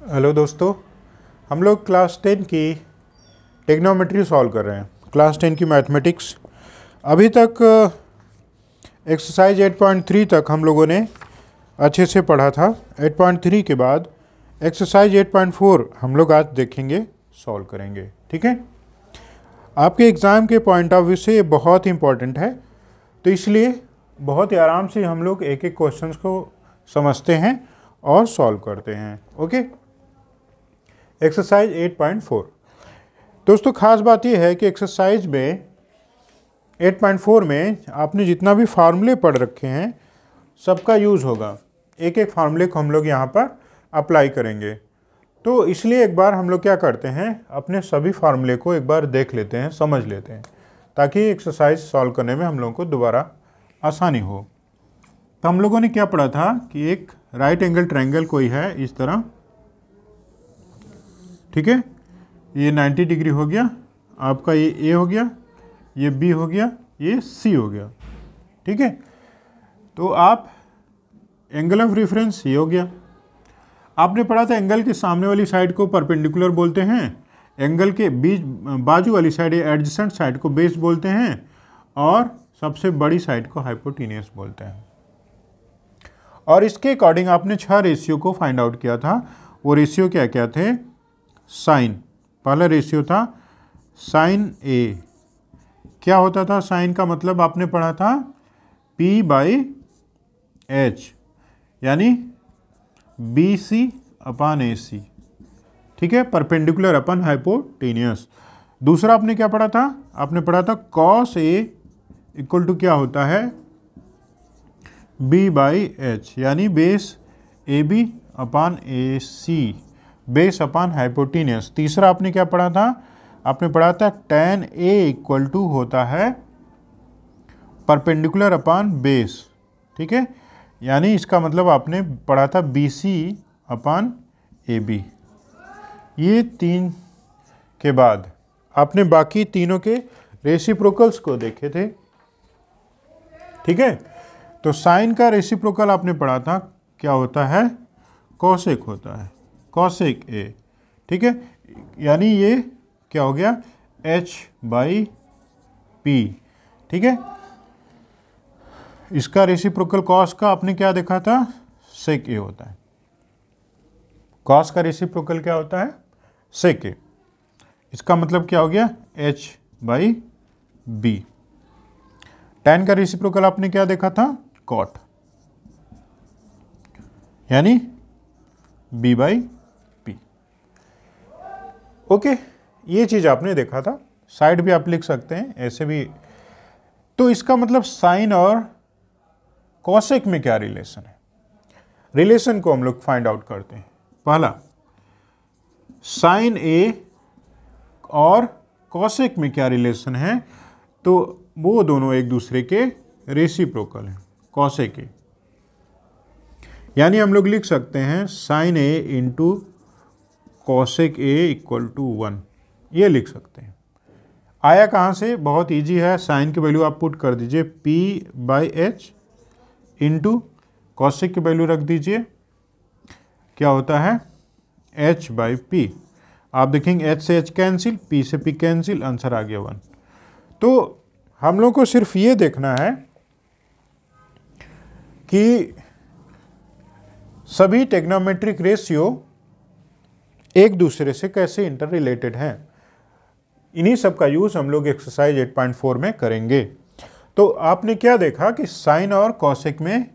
Hello दोस्तों, हम लोग क्लास 10 की टेग्नोमेट्री सॉल्व कर रहे हैं। क्लास 10 की मैथमेटिक्स अभी तक एक्सरसाइज 8.3 तक हम लोगों ने अच्छे से पढ़ा था। 8.3 के बाद एक्सरसाइज 8.4 हम लोग आज देखेंगे, सॉल्व करेंगे। ठीक है, आपके एग्ज़ाम के पॉइंट ऑफ व्यू से ये बहुत इंपॉर्टेंट है, तो इसलिए बहुत ही आराम से हम लोग एक एक क्वेश्चन को समझते हैं और सॉल्व करते हैं। Okay, exercise 8.4। दोस्तों, खास बात यह है कि एक्सरसाइज में 8.4 में आपने जितना भी फार्मूले पढ़ रखे हैं सबका यूज़ होगा। एक एक फार्मूले को हम लोग यहाँ पर अप्लाई करेंगे। तो इसलिए एक बार हम लोग क्या करते हैं, अपने सभी फार्मूले को एक बार देख लेते हैं, समझ लेते हैं, ताकि एक्सरसाइज सॉल्व करने में हम लोगों को दोबारा आसानी हो। तो हम लोगों ने क्या पढ़ा था कि एक राइट एंगल ट्रायंगल कोई है इस तरह, ठीक है, ये 90 डिग्री हो गया, आपका ये ए हो गया, ये बी हो गया, ये सी हो गया। ठीक है, तो आप एंगल ऑफ रेफरेंस ये हो गया। आपने पढ़ा था एंगल के सामने वाली साइड को परपेंडिकुलर बोलते हैं, एंगल के बीच बाजू वाली साइड या एडजेसेंट साइड को बेस बोलते हैं, और सबसे बड़ी साइड को हाइपोटेन्यूस बोलते हैं। और इसके अकॉर्डिंग आपने 6 रेशियो को फाइंड आउट किया था। वो रेशियो क्या क्या थे? साइन, पहला रेशियो था साइन ए। क्या होता था साइन का मतलब? आपने पढ़ा था P/H, यानी BC अपॉन AC। ठीक है, परपेंडिकुलर अपन हाइपोटेनियस। दूसरा आपने क्या पढ़ा था? आपने पढ़ा था cos A इक्वल टू क्या होता है? B/H, यानी base AB upon AC, base upon hypotenuse. तीसरा आपने क्या पढ़ा था? आपने पढ़ा था tan A इक्वल टू होता है परपेंडिकुलर अपॉन बेस। ठीक है, यानी इसका मतलब आपने पढ़ा था BC अपॉन AB। ये 3 के बाद आपने बाकी तीनों के रेसिप्रोकल्स को देखे थे। ठीक है, तो साइन का रेसिप्रोकल आपने पढ़ा था, क्या होता है? कोसेक होता है, कोसेक A। ठीक है, यानी ये क्या हो गया? H/P। ठीक है, इसका रेसिप्रोकल कॉस का आपने क्या देखा था? सेक A होता है। कॉस का रेसिप्रोकल क्या होता है? सेक A। इसका मतलब क्या हो गया? H/B। tan का रेसिप्रोकल आपने क्या देखा था? कॉट, यानी B/P। ओके, ये चीज आपने देखा था। साइड भी आप लिख सकते हैं ऐसे भी। तो इसका मतलब साइन और कॉसेक में क्या रिलेशन है? रिलेशन को हम लोग फाइंड आउट करते हैं। पहला, साइन ए और कॉसेक में क्या रिलेशन है? तो वो दोनों एक दूसरे के रेसिप्रोकल हैं, कॉसेक ए। यानी हम लोग लिख सकते हैं sine A into cosec A equal to 1, ये लिख सकते हैं। आया कहाँ से? बहुत इजी है। साइन की वैल्यू आप पुट कर दीजिए P/H इंटू कॉसेक की वैल्यू रख दीजिए, क्या होता है? H/P। आप देखेंगे H से H कैंसिल, P से P कैंसिल, आंसर आ गया 1। तो हम लोग को सिर्फ ये देखना है कि सभी टेग्नोमेट्रिक रेशियो एक दूसरे से कैसे इंटर रिलेटेड हैं। इन्हीं सब का यूज़ हम लोग एक्सरसाइज 8.4 में करेंगे। तो आपने क्या देखा कि साइन और कॉसेक में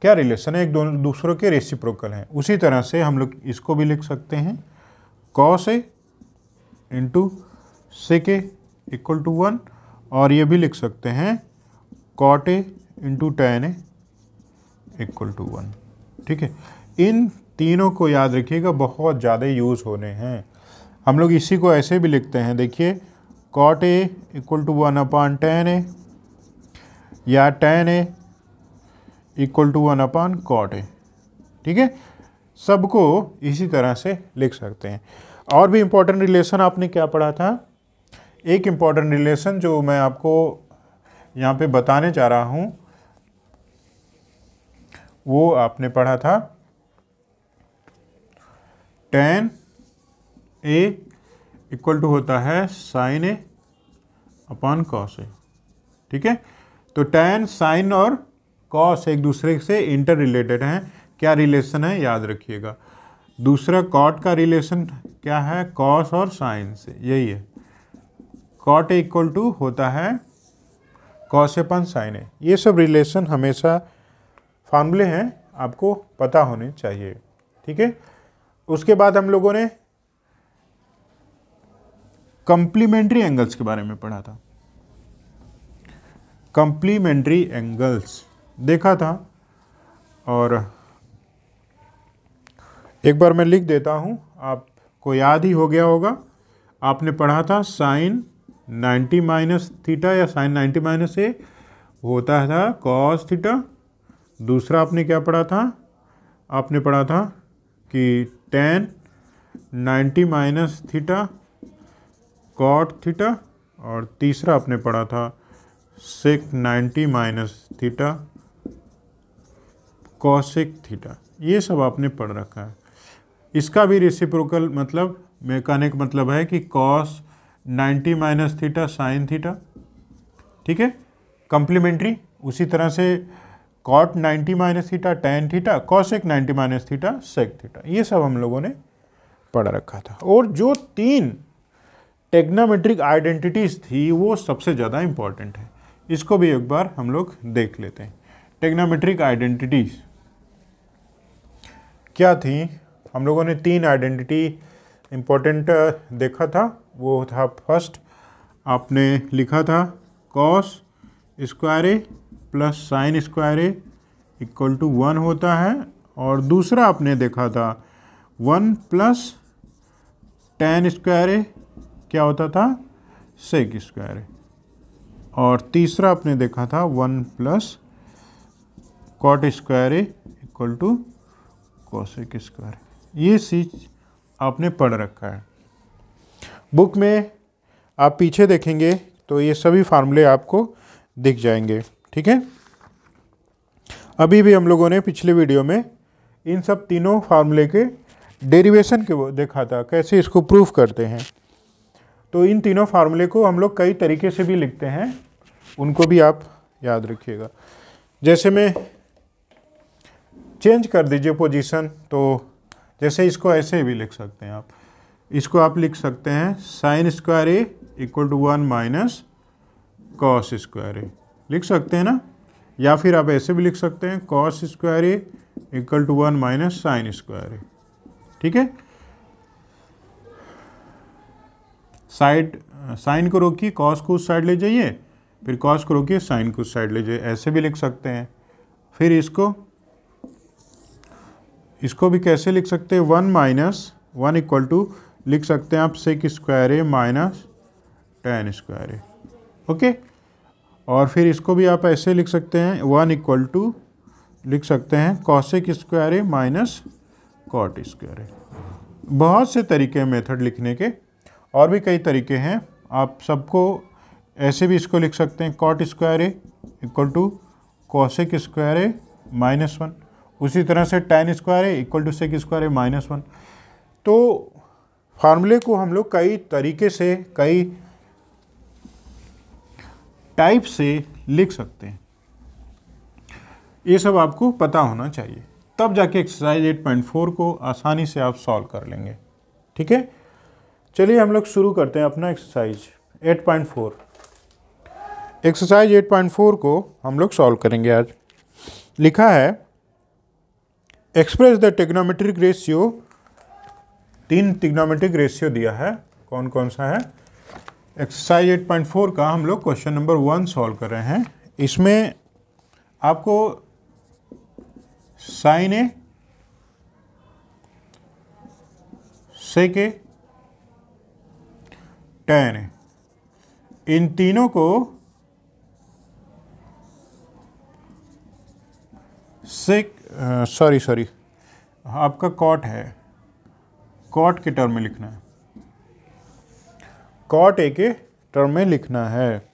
क्या रिलेशन है? एक दूसरों के रेसिप्रोकल हैं। उसी तरह से हम लोग इसको भी लिख सकते हैं, cos A into sec A equal to 1, और ये भी लिख सकते हैं cot A into tan A equal to 1। ठीक है, इन तीनों को याद रखिएगा, बहुत ज़्यादा यूज़ होने हैं। हम लोग इसी को ऐसे भी लिखते हैं, देखिए cot A equal to 1 upon tan A, या tan A equal to 1 upon cot A. ठीक है, सबको इसी तरह से लिख सकते हैं। और भी इम्पोर्टेंट रिलेशन आपने क्या पढ़ा था? एक इम्पॉर्टेंट रिलेशन जो मैं आपको यहाँ पे बताने जा रहा हूँ, वो आपने पढ़ा था tan A इक्वल टू होता है sin A upon cos A। ठीक है, तो tan, sin और cos एक दूसरे से इंटर रिलेटेड हैं। क्या रिलेशन है याद रखिएगा। दूसरा cot का रिलेशन क्या है, cos और sin से, यही है। cot A इक्वल टू होता है cos A upon sin A। ये सब रिलेशन हमेशा फार्मूले हैं, आपको पता होने चाहिए। ठीक है, उसके बाद हम लोगों ने कंप्लीमेंट्री एंगल्स के बारे में पढ़ा था। कंप्लीमेंट्री एंगल्स देखा था, और एक बार मैं लिख देता हूँ, आपको याद ही हो गया होगा। आपने पढ़ा था साइन 90 माइनस थीटा या साइन 90 माइनस ए होता था कॉस थीटा। दूसरा आपने क्या पढ़ा था, आपने पढ़ा था कि tan 90 minus theta cot theta, और तीसरा आपने पढ़ा था sec 90 minus theta cosec theta. ये सब आपने पढ़ रखा है। इसका भी रेसिप्रोकल मतलब कहने का मतलब है कि cos 90 minus theta sine theta. ठीक है, कंप्लीमेंट्री। उसी तरह से cot 90 minus theta tan theta, cosec 90 minus theta sec theta. ये सब हम लोगों ने पढ़ रखा था। और जो 3 टेग्नोमेट्रिक आइडेंटिटीज थी वो सबसे ज़्यादा इंपॉर्टेंट है। इसको भी एक बार हम लोग देख लेते हैं। टेग्नोमेट्रिक आइडेंटिटीज क्या थी, हम लोगों ने 3 आइडेंटिटी इंपॉर्टेंट देखा था। वो था, फर्स्ट आपने लिखा था cos square A plus sine square A equal to 1 होता है, और दूसरा आपने देखा था 1 प्लस टेन स्क्वायर ए क्या होता था, सेक स्क्वायर ए, और तीसरा आपने देखा था 1 plus cot square A equal to cosec square. ये चीज आपने पढ़ रखा है। बुक में आप पीछे देखेंगे तो ये सभी फार्मूले आपको दिख जाएंगे। ठीक है, अभी भी हम लोगों ने पिछले वीडियो में इन सब तीनों फार्मूले के डेरिवेशन के वो देखा था, कैसे इसको प्रूफ करते हैं। तो इन तीनों फार्मूले को हम लोग कई तरीके से भी लिखते हैं, उनको भी आप याद रखिएगा। जैसे में चेंज कर दीजिए पोजीशन, तो जैसे इसको ऐसे भी लिख सकते हैं आप। इसको आप लिख सकते हैं sine square A equal to 1 minus cos square A, लिख सकते हैं ना। या फिर आप ऐसे भी लिख सकते हैं cos square A equal to 1 minus sine square A. ठीक है, साइड साइन को रोकिए, कॉस को उस साइड ले जाइए, फिर कॉस को रोकिए, साइन को उस साइड ले जाइए, ऐसे भी लिख सकते हैं। फिर इसको भी कैसे लिख सकते हैं, 1 माइनस 1 इक्वल टू लिख सकते हैं आप sec square A minus ten square A. Okay, और फिर इसको भी आप ऐसे लिख सकते हैं 1 इक्वल टू लिख सकते हैं cosec square A minus cot square ए। बहुत से तरीके हैं मेथड लिखने के, और भी कई तरीके हैं। आप सबको ऐसे भी इसको लिख सकते हैं cot square A equal to cosec square A minus 1। उसी तरह से tan square A equal to sec square A minus 1। तो फार्मूले को हम लोग कई तरीके से, कई टाइप से लिख सकते हैं। ये सब आपको पता होना चाहिए, तब जाके एक्सरसाइज 8.4 को आसानी से आप सॉल्व कर लेंगे। ठीक है, चलिए हम लोग शुरू करते हैं अपना एक्सरसाइज 8.4। एक्सरसाइज 8.4 को हम लोग सॉल्व करेंगे आज। लिखा है express the trigonometric ratio. 3 trigonometric ratio दिया है, कौन कौन सा है। एक्सरसाइज 8.4 का हम लोग क्वेश्चन नंबर 1 सॉल्व कर रहे हैं। इसमें आपको साइन ए, सेक ए, टेन ए, इन तीनों को सॉरी आपका कॉट है, कॉट के टर्म में लिखना है, कॉट ए के टर्म में लिखना है।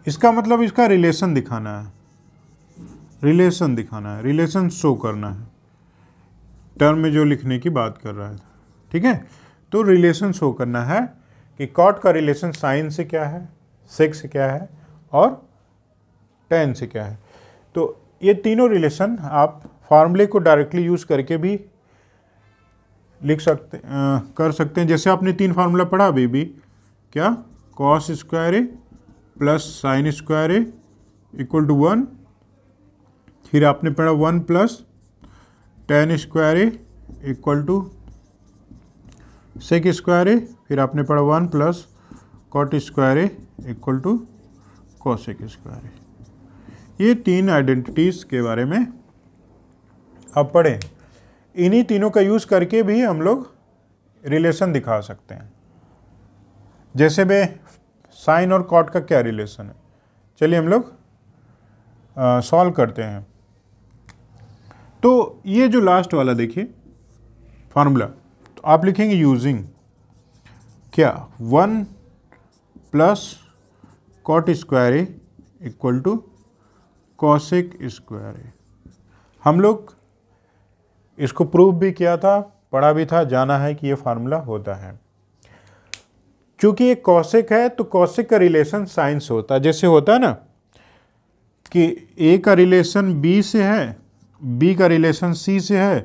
इसका मतलब इसका रिलेशन दिखाना है। रिलेशन दिखाना है, रिलेशन शो करना है, टर्म में जो लिखने की बात कर रहा है, ठीक है। तो रिलेशन शो करना है कि कॉट का रिलेशन साइन से क्या है, सेक से क्या है और टेन से क्या है। तो ये तीनों रिलेशन आप फार्मूले को डायरेक्टली यूज़ करके भी लिख सकते कर सकते हैं। जैसे आपने 3 फार्मूला पढ़ा अभी भी, क्या, cos square A plus sine square A equal to 1, फिर आपने पढ़ा 1 plus tan square A equal to sec square A, फिर आपने पढ़ा 1 plus cot square A equal to cosec square A. ये 3 आइडेंटिटीज़ के बारे में आप पढ़ें। इन्हीं तीनों का यूज़ करके भी हम लोग रिलेशन दिखा सकते हैं। जैसे बे साइन और कॉट का क्या रिलेशन है, चलिए हम लोग सॉल्व करते हैं। तो ये जो लास्ट वाला देखिए फार्मूला, तो आप लिखेंगे यूजिंग क्या, 1 plus cot square A equal to cosec square A. हम लोग इसको प्रूव भी किया था, पढ़ा भी था, जाना है कि ये फार्मूला होता है। चूंकि ये कॉसेक है तो कॉसेक का रिलेशन साइन से होता है। जैसे होता है ना कि ए का रिलेशन बी से है, बी का रिलेशन सी से है,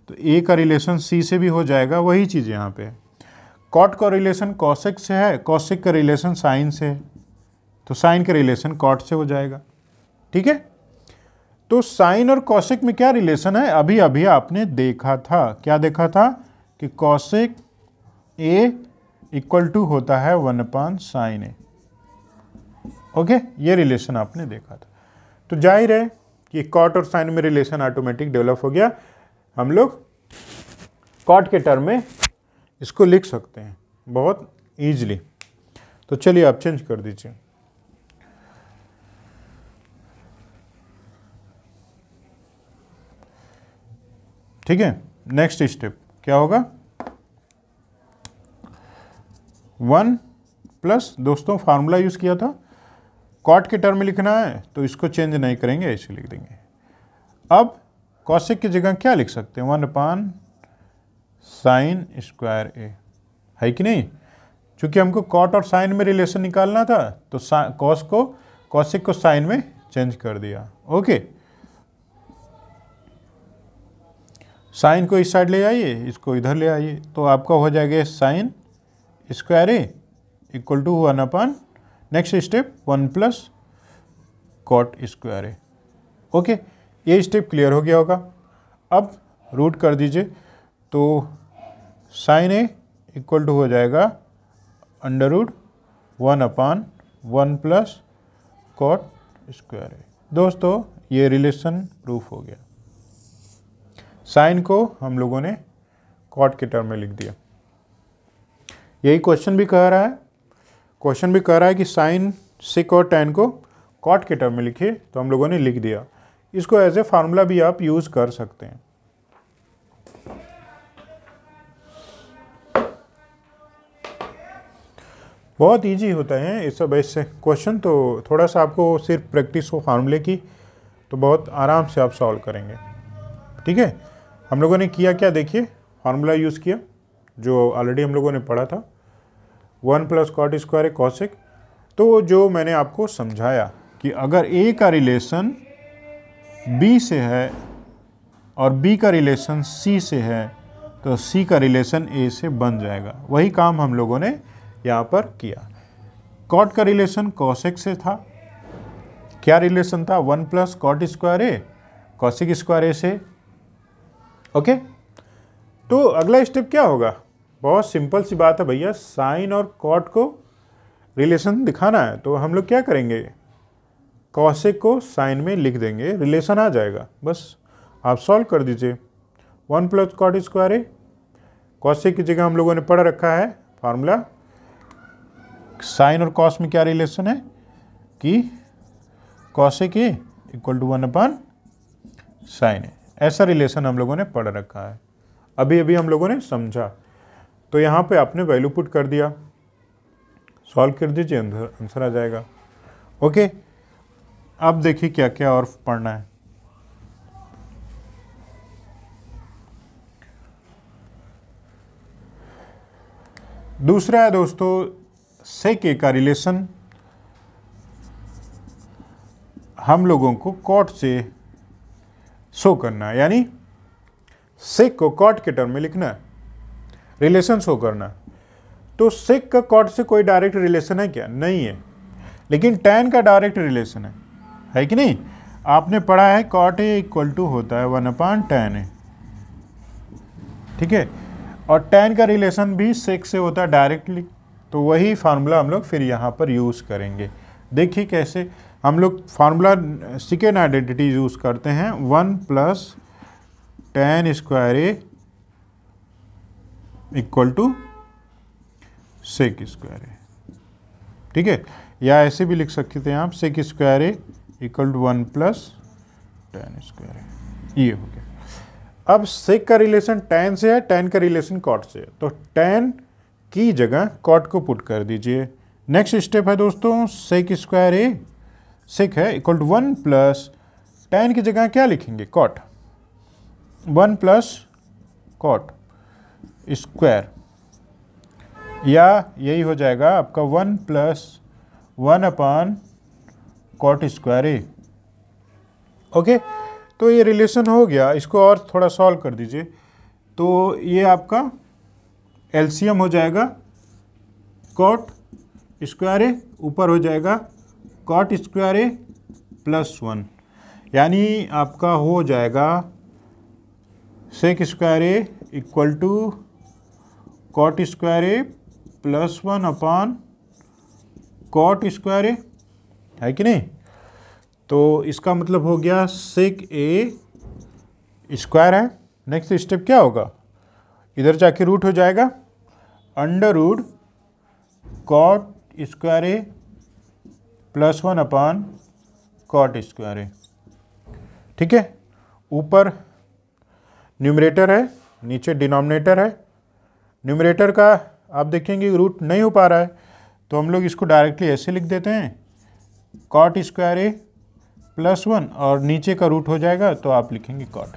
तो ए का रिलेशन सी से भी हो जाएगा। वही चीज़ यहाँ पे कॉट का रिलेशन कॉसेक से है, कॉसेक का रिलेशन साइन से है, तो साइन का रिलेशन कॉट से हो जाएगा, ठीक है। तो साइन और कॉसेक में क्या रिलेशन है, अभी अभी आपने देखा था। क्या देखा था कि कॉसेक ए इक्वल टू होता है 1 साइन ए। ओके, ये रिलेशन आपने देखा था। तो जाहिर है कि कॉट और साइन में रिलेशन ऑटोमेटिक डेवलप हो गया। हम लोग कॉट के टर्म में इसको लिख सकते हैं बहुत ईजिली। तो चलिए आप चेंज कर दीजिए। ठीक है, नेक्स्ट स्टेप क्या होगा, 1 प्लस, दोस्तों फार्मूला यूज़ किया था, कॉट के टर्म में लिखना है तो इसको चेंज नहीं करेंगे, ऐसे लिख देंगे। अब कॉसेक की जगह क्या लिख सकते हैं, 1 साइन स्क्वायर ए, है कि नहीं। चूंकि हमको कॉट और साइन में रिलेशन निकालना था तो कॉस को कॉसेक को साइन में चेंज कर दिया। ओके, साइन को इस साइड ले आइए, इसको इधर ले आइए, तो आपका हो जाएगा sine square A equal to 1 next step 1 plus cot square A. Okay, ये स्टेप क्लियर हो गया होगा। अब रूट कर दीजिए, तो साइन ए इक्वल टू हो जाएगा √1 प्लस कॉट स्क्वायर ए। दोस्तों ये रिलेशन प्रूफ हो गया। साइन को हम लोगों ने कॉट के टर्म में लिख दिया। यही क्वेश्चन भी कह रहा है, क्वेश्चन भी कह रहा है कि साइन सेक और टैन को कॉट के टर्म में लिखिए, तो हम लोगों ने लिख दिया। इसको एज ए फार्मूला भी आप यूज़ कर सकते हैं। बहुत इजी होता है ये सब ऐसे क्वेश्चन, तो थोड़ा सा आपको सिर्फ प्रैक्टिस हो फार्मूले की तो बहुत आराम से आप सॉल्व करेंगे। ठीक है, हम लोगों ने किया क्या, देखिए फार्मूला यूज़ किया जो ऑलरेडी हम लोगों ने पढ़ा था, 1 प्लस कॉट स्क्वायर कॉसेक। तो जो मैंने आपको समझाया कि अगर ए का रिलेशन बी से है और बी का रिलेशन सी से है तो सी का रिलेशन ए से बन जाएगा। वही काम हम लोगों ने यहाँ पर किया। कॉट का रिलेशन कॉसेक से था, क्या रिलेशन था, 1 प्लस कॉट स्क्वायर ए कॉसेक स्क्वायर ए से। ओके, तो अगला स्टेप क्या होगा, बहुत सिंपल सी बात है भैया, साइन और कॉट को रिलेशन दिखाना है तो हम लोग क्या करेंगे, कॉसेक को साइन में लिख देंगे, रिलेशन आ जाएगा। बस आप सॉल्व कर दीजिए। 1 प्लस कॉट स्क्वायर ए, कॉसेक की जगह हम लोगों ने पढ़ रखा है फार्मूला, साइन और कॉस में क्या रिलेशन है कि cosec A equal to 1 sine A, ऐसा रिलेशन हम लोगों ने पढ़ रखा है, अभी अभी हम लोगों ने समझा। तो यहाँ पे आपने वैल्यू पुट कर दिया, सॉल्व कर दीजिए, आंसर आ जाएगा। ओके, अब देखिए क्या क्या और पढ़ना है। दूसरा है दोस्तों सेक ए का रिलेशन हम लोगों को कॉट से शो करना है, यानी सेक को कॉट के टर्म में लिखना है, रिलेशन शो करना है। तो सेक का कॉट से कोई डायरेक्ट रिलेशन है क्या? नहीं है, लेकिन टैन का डायरेक्ट रिलेशन है कि नहीं? आपने पढ़ा है कॉट ए इक्वल टू होता है 1/tan ए, ठीक है, और टैन का रिलेशन भी सेक से होता है डायरेक्टली। तो वही फार्मूला हम लोग फिर यहाँ पर यूज़ करेंगे। देखिए कैसे हम लोग फार्मूला सेकेंड आइडेंटिटी यूज़ करते हैं, 1 + tan square A equal to sec square A, ठीक है, या ऐसे भी लिख सकते थे आप, sec square A equal to 1 + tan square A. ये हो गया। अब सेक का रिलेशन टैन से है, टैन का रिलेशन कॉट से है, तो टैन की जगह कॉट को पुट कर दीजिए। नेक्स्ट स्टेप है दोस्तों सेक स्क्वायर ए, सेक है इक्वल टू 1 + टैन की जगह क्या लिखेंगे? कॉट, 1 + कॉट स्क्वायर, या यही हो जाएगा आपका 1 + 1/cot स्क्वायर ए। ओके, तो ये रिलेशन हो गया। इसको और थोड़ा सॉल्व कर दीजिए, तो ये आपका एलसीएम हो जाएगा कॉट स्क्वायर ए, ऊपर हो जाएगा कॉट स्क्वायर ए +1, यानी आपका हो जाएगा sec square A equal to cot square A +1/cot square A, है कि नहीं? तो इसका मतलब हो गया सेक ए स्क्वायर है। नेक्स्ट स्टेप क्या होगा? इधर जाके रूट हो जाएगा √cot square A +1/cot square A, ठीक है। ऊपर न्यूमरेटर है, नीचे डिनोमिनेटर है। न्यूमरेटर का आप देखेंगे रूट नहीं हो पा रहा है, तो हम लोग इसको डायरेक्टली ऐसे लिख देते हैं cot स्क्वायर ए +1, और नीचे का रूट हो जाएगा तो आप लिखेंगे cot।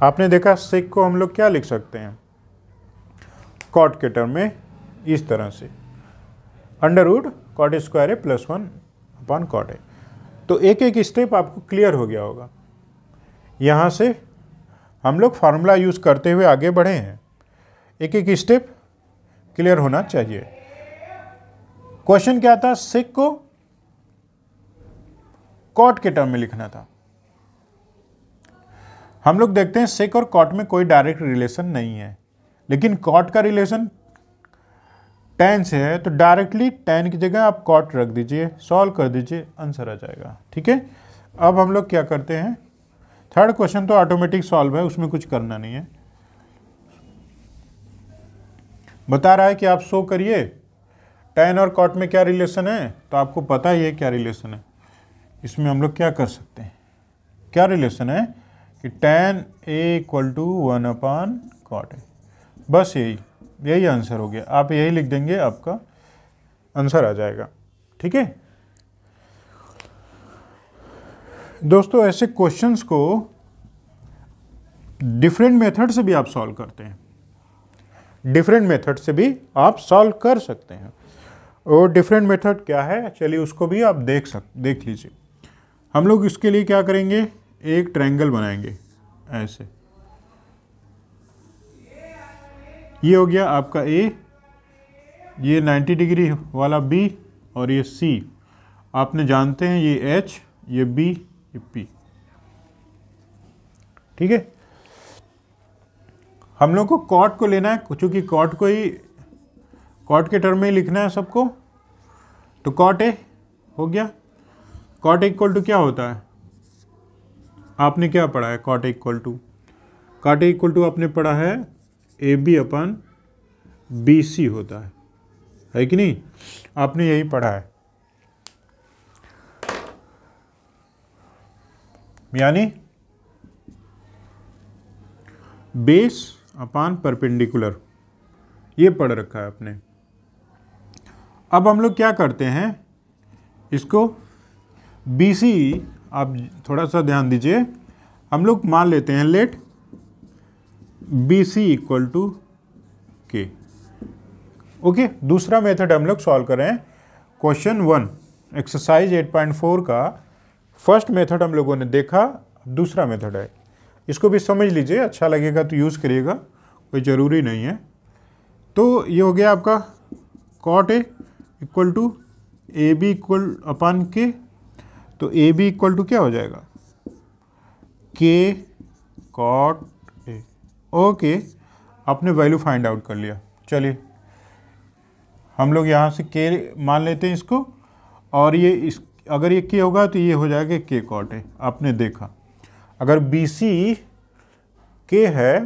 आपने देखा सेक को हम लोग क्या लिख सकते हैं cot के टर्म में, इस तरह से √cot स्क्वायर ए +1/cot ए। तो एक एक स्टेप आपको क्लियर हो गया होगा। यहाँ से हम लोग फार्मूला यूज़ करते हुए आगे बढ़े हैं, एक एक स्टेप क्लियर होना चाहिए। क्वेश्चन क्या था? सेक को कॉट के टर्म में लिखना था। हम लोग देखते हैं सेक और कॉट में कोई डायरेक्ट रिलेशन नहीं है, लेकिन कॉट का रिलेशन टैन से है, तो डायरेक्टली टैन की जगह आप कॉट रख दीजिए, सॉल्व कर दीजिए, आंसर आ जाएगा, ठीक है। अब हम लोग क्या करते हैं, थर्ड क्वेश्चन तो ऑटोमेटिक सॉल्व है, उसमें कुछ करना नहीं है। बता रहा है कि आप शो करिए टैन और कॉट में क्या रिलेशन है, तो आपको पता ही है क्या रिलेशन है। इसमें हम लोग क्या कर सकते हैं, क्या रिलेशन है कि tan A equal to 1/cot A, बस यही आंसर हो गया। आप यही लिख देंगे, आपका आंसर आ जाएगा, ठीक है। दोस्तों ऐसे क्वेश्चंस को डिफरेंट मेथड से भी आप सॉल्व करते हैं, डिफरेंट मेथड से भी आप सॉल्व कर सकते हैं। और डिफरेंट मेथड क्या है, चलिए उसको भी आप देख लीजिए। हम लोग इसके लिए क्या करेंगे, एक ट्रायंगल बनाएंगे ऐसे, ये हो गया आपका ए, ये 90 डिग्री वाला बी, और ये सी आपने जानते हैं, ये एच, ये बी, ये पी, ठीक है। हम लोग को कॉट को लेना है, चूंकि कॉट के टर्म में ही लिखना है सबको, तो कॉट ए हो गया। कॉट इक्वल टू क्या होता है, आपने क्या पढ़ा है, कॉट इक्वल टू आपने पढ़ा है AB/BC होता है कि नहीं? आपने यही पढ़ा है, यानी बेस अपॉन परपेंडिकुलर, ये पढ़ रखा है आपने। अब हम लोग क्या करते हैं, इसको BC, आप थोड़ा सा ध्यान दीजिए, हम लोग मान लेते हैं let BC equal to K, okay, दूसरा मेथड हम लोग सॉल्व कर रहे हैं। क्वेश्चन 1 एक्सरसाइज 8.4 का फर्स्ट मेथड हम लोगों ने देखा, दूसरा मेथड है। इसको भी समझ लीजिए, अच्छा लगेगा तो यूज़ करिएगा, कोई ज़रूरी नहीं है। तो ये हो गया आपका cot A equal to A B equal upon के, तो ए बी इक्वल टू क्या हो जाएगा, के कॉट ए। ओके, आपने वैल्यू फाइंड आउट कर लिया। चलिए हम लोग यहाँ से के मान लेते हैं इसको, और ये इस अगर ये के होगा तो ये हो जाएगा के कॉट ए। आपने देखा अगर बी सी के है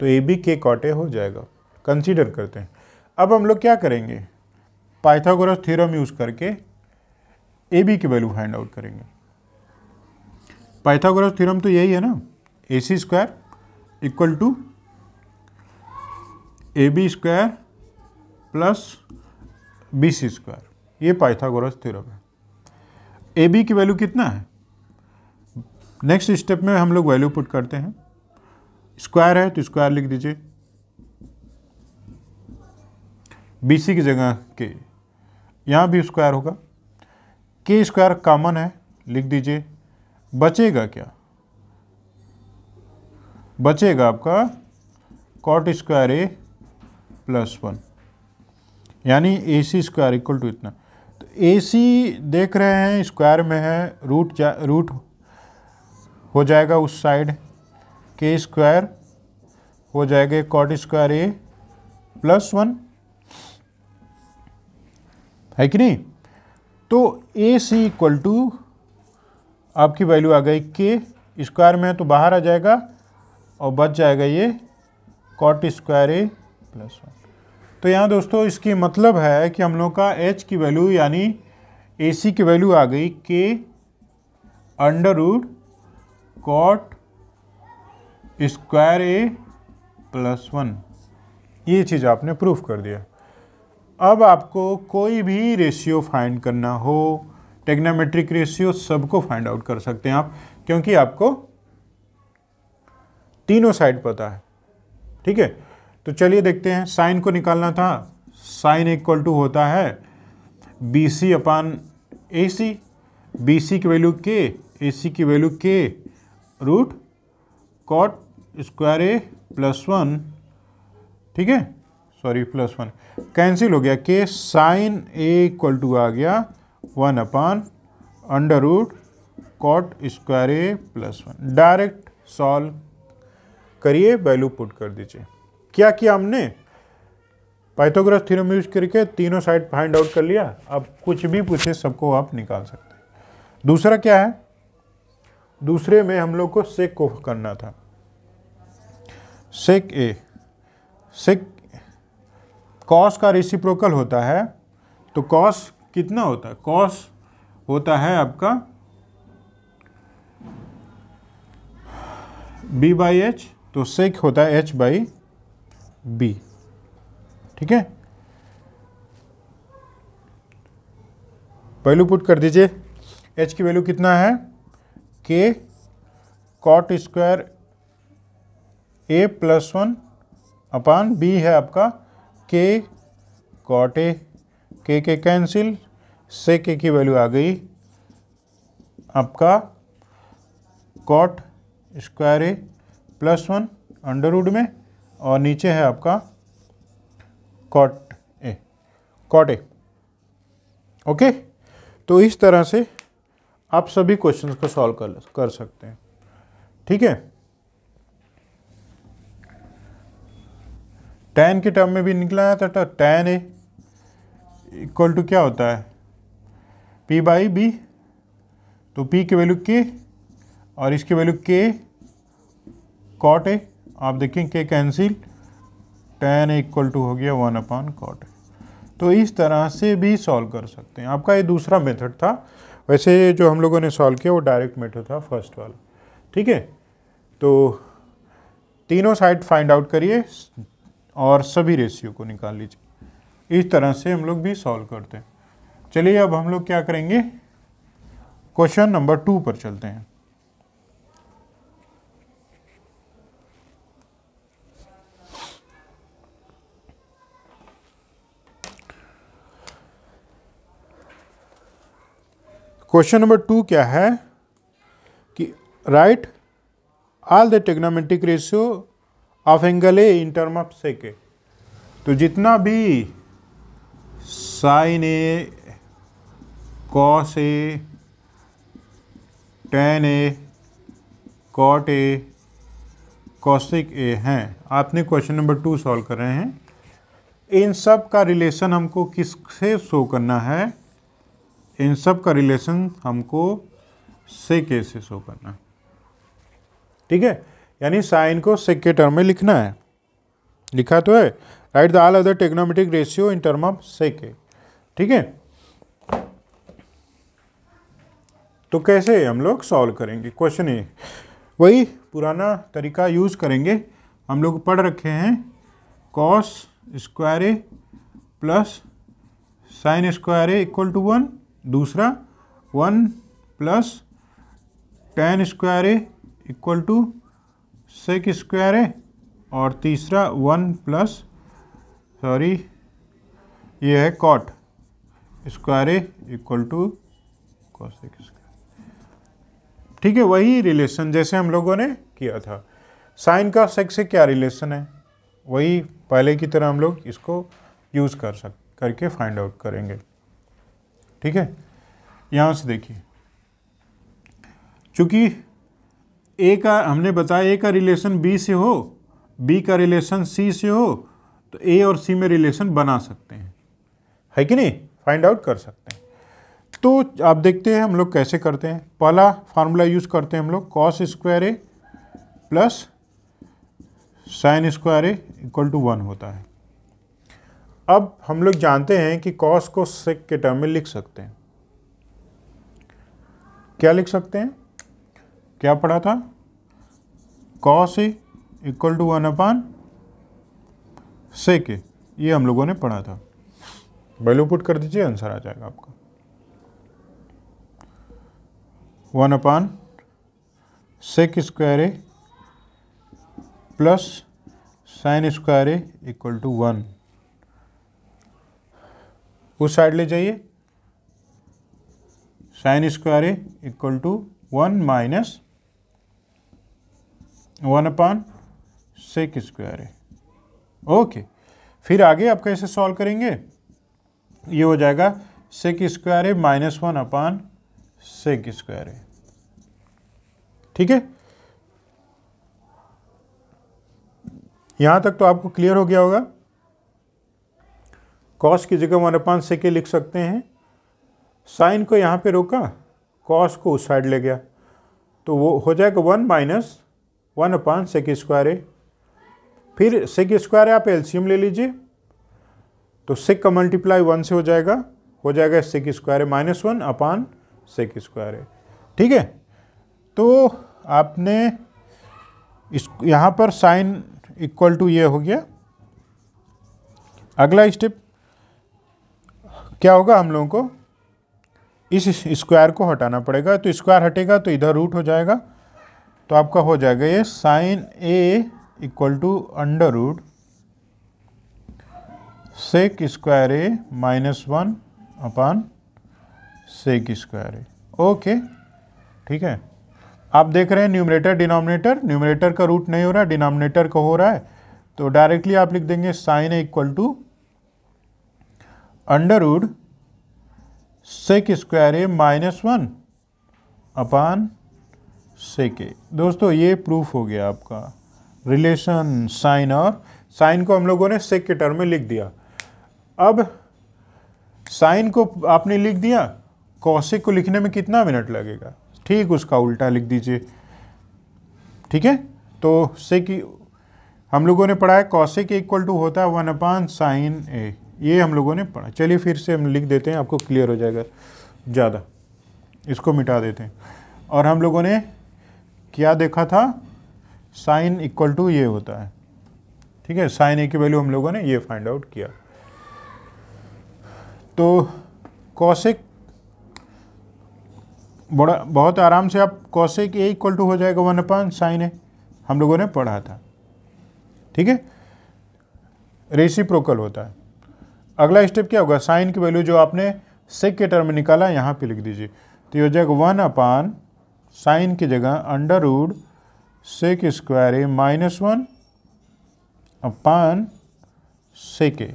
तो ए बी के कॉट ए हो जाएगा। कंसीडर करते हैं। अब हम लोग क्या करेंगे, पाइथागोरस थ्योरम यूज़ करके ए बी की वैल्यू फाइंड आउट करेंगे। पाइथागोरस थ्योरम तो यही है ना, A C square equal to A B square plus B C square, ये पाइथागोरस थ्योरम है। ए बी की वैल्यू कितना है, नेक्स्ट स्टेप में हम लोग वैल्यू पुट करते हैं। स्क्वायर है तो स्क्वायर लिख दीजिए, बी सी की जगह के, यहाँ भी स्क्वायर होगा, के स्क्वायर कॉमन है लिख दीजिए। बचेगा क्या, बचेगा आपका कॉट स्क्वायर ए प्लस 1, यानी ए सी स्क्वायर इक्वल टू इतना। तो ए सी देख रहे हैं स्क्वायर में है, रूट हो जाएगा उस साइड, के स्क्वायर हो जाएगा कॉट स्क्वायर ए प्लस 1, है कि नहीं। तो ए सी इक्वल टू आपकी वैल्यू आ गई के, स्क्वायर में है तो बाहर आ जाएगा और बच जाएगा ये कॉट स्क्वायर ए प्लस 1। तो यहाँ दोस्तों इसकी मतलब है कि हम लोग का h की वैल्यू यानी ए सी की वैल्यू आ गई के under root cot square A plus 1। ये चीज़ आपने प्रूफ कर दिया। अब आपको कोई भी रेशियो फाइंड करना हो, टेग्नोमेट्रिक रेशियो, सबको फाइंड आउट कर सकते हैं आप, क्योंकि आपको तीनों साइड पता है। ठीक है, तो चलिए देखते हैं। साइन को निकालना था, साइन इक्वल टू होता है बी सी अपान ए सी, बी सी की वैल्यू के, ए सी की वैल्यू के root cot square A plus 1। ठीक है, सॉरी प्लस 1 कैंसिल हो गया, के साइन ए इक्वल टू आ गया 1 upon under root cot square A plus 1। Direct solve करिए, वैल्यू पुट कर दीजिए। क्या किया हमने, पाइथागोरस थ्योरम यूज करके तीनों साइड फाइंड आउट कर लिया। अब कुछ भी पूछे सबको आप निकाल सकते हैं। दूसरा क्या है, दूसरे में हम लोग को सेक को करना था, सेक ए। सेक कॉस का रेसिप्रोकल होता है, तो कॉस कितना होता है, कॉस होता है आपका b बाई एच, तो सेक होता है h बाई बी। ठीक है, वैल्यू पुट कर दीजिए। h की वैल्यू कितना है, k cot square a plus 1 upon b है आपका k कॉट ए, के कैंसिल, सेक ए की वैल्यू आ गई आपका cot square A plus 1 under root में, और नीचे है आपका कॉट ए। ओके, तो इस तरह से आप सभी क्वेश्चंस को सॉल्व कर सकते हैं। ठीक है, tan के टर्म में भी निकला था, तो tan ए इक्वल टू क्या होता है, p बाई बी, तो p की वैल्यू k और इसकी वैल्यू k कॉट ए। आप देखें k cancel, tan A equal to हो गया 1 अपान कॉट ए। तो इस तरह से भी सॉल्व कर सकते हैं। आपका ये दूसरा मेथड था, वैसे जो हम लोगों ने सॉल्व किया वो डायरेक्ट मेथड था फर्स्ट वाला। ठीक है, तो तीनों साइड फाइंड आउट करिए और सभी रेशियो को निकाल लीजिए। इस तरह से हम लोग भी सॉल्व करते हैं। चलिए अब हम लोग क्या करेंगे, क्वेश्चन नंबर 2 पर चलते हैं। क्वेश्चन नंबर 2 क्या है कि write all the trigonometric ratio of angle A in term of sec A. तो जितना भी sine A, cos A, tan A, cot A, cosec A हैं, आपने क्वेश्चन नंबर 2 सॉल्व कर रहे हैं, इन सब का रिलेशन हमको किससे शो करना है? इन सब का रिलेशन हमको सेक ए से शो करना है। ठीक है, यानी साइन को सेक के टर्म में लिखना है। लिखा तो है, write the all other trigonometric ratio in term of sec A. ठीक है, तो कैसे हम लोग सॉल्व करेंगे? क्वेश्चन ए वही पुराना तरीका यूज करेंगे। हम लोग पढ़ रखे हैं cos square A plus sine square A equal to 1, दूसरा 1 plus tan square A equal to sec square A, और तीसरा 1 प्लस ये है cot square A equal to cosec square. ठीक है, वही रिलेशन जैसे हम लोगों ने किया था। साइन का सेक से क्या रिलेशन है, वही पहले की तरह हम लोग इसको यूज़ करके फाइंड आउट करेंगे। ठीक है, यहाँ से देखिए, चूँकि ए का हमने बताया ए का रिलेशन बी से हो, बी का रिलेशन सी से हो, तो ए और सी में रिलेशन बना सकते हैं, है कि नहीं? फाइंड आउट कर सकते हैं। तो आप देखते हैं हम लोग कैसे करते हैं। पहला फार्मूला यूज़ करते हैं हम लोग, cos square A plus sine square A equal to 1 होता है। अब हम लोग जानते हैं कि कॉस को सेक के टर्म में लिख सकते हैं। क्या लिख सकते हैं? क्या पढ़ा था? Cos A equal to 1 upon sec ए, ये हम लोगों ने पढ़ा था। वैल्यू पुट कर दीजिए, आंसर आ जाएगा आपका 1 upon sec square A plus sine square A equal to 1। उस साइड ले जाइए, sine square A equal to 1 minus 1 upon sec square A. Okay, फिर आगे आप कैसे सॉल्व करेंगे? ये हो जाएगा sec square A minus 1 upon sec square A. ठीक है, यहां तक तो आपको क्लियर हो गया होगा। कॉस की जगह 1 अपान सेक ए लिख सकते हैं। साइन को यहां पे रोका, कॉस को उस साइड ले गया, तो वो हो जाएगा 1 minus 1 upon sec square A. फिर सेक स्क्वायर आप एलसीएम ले लीजिए, तो सेक का मल्टीप्लाई 1 से हो जाएगा sec square A minus 1 upon sec square A. ठीक है, तो आपने इस यहाँ पर साइन इक्वल टू ये हो गया। अगला स्टेप क्या होगा? हम लोगों को इस स्क्वायर को हटाना पड़ेगा, तो स्क्वायर हटेगा तो इधर रूट हो जाएगा, तो आपका हो जाएगा ये sine A equal to under root sec square A minus 1 upon sec square A. Okay, ठीक है, आप देख रहे हैं न्यूमरेटर डिनोमिनेटर, न्यूमरेटर का रूट नहीं हो रहा है, डिनोमिनेटर का हो रहा है, तो डायरेक्टली आप लिख देंगे sine A equal to under root sec square A minus 1 upon sec A. दोस्तों ये प्रूफ हो गया आपका रिलेशन साइन, और साइन को हम लोगों ने सेक के टर्म में लिख दिया। अब साइन को आपने लिख दिया, कॉसेक को लिखने में कितना मिनट लगेगा? ठीक उसका उल्टा लिख दीजिए। ठीक है, तो सेक हम लोगों ने पढ़ा है कॉसेक इक्वल टू होता है 1 अपान साइन ए, ये हम लोगों ने पढ़ा। चलिए फिर से हम लिख देते हैं, आपको क्लियर हो जाएगा ज़्यादा। इसको मिटा देते हैं, और हम लोगों ने क्या देखा था? साइन इक्वल टू ये होता है। ठीक है, साइन ए की वैल्यू हम लोगों ने ये फाइंड आउट किया। तो कॉसेक बहुत आराम से आप कॉसेक ए इक्वल टू हो जाएगा 1 अपान साइन ए, हम लोगों ने पढ़ा था। ठीक है, रेसिप्रोकल होता है। अगला स्टेप क्या होगा? साइन की वैल्यू जो आपने सेक के टर्म में निकाला यहाँ पे लिख दीजिए। तो ये हो जाएगा 1 साइन की जगह under root sec square A -1 sec A,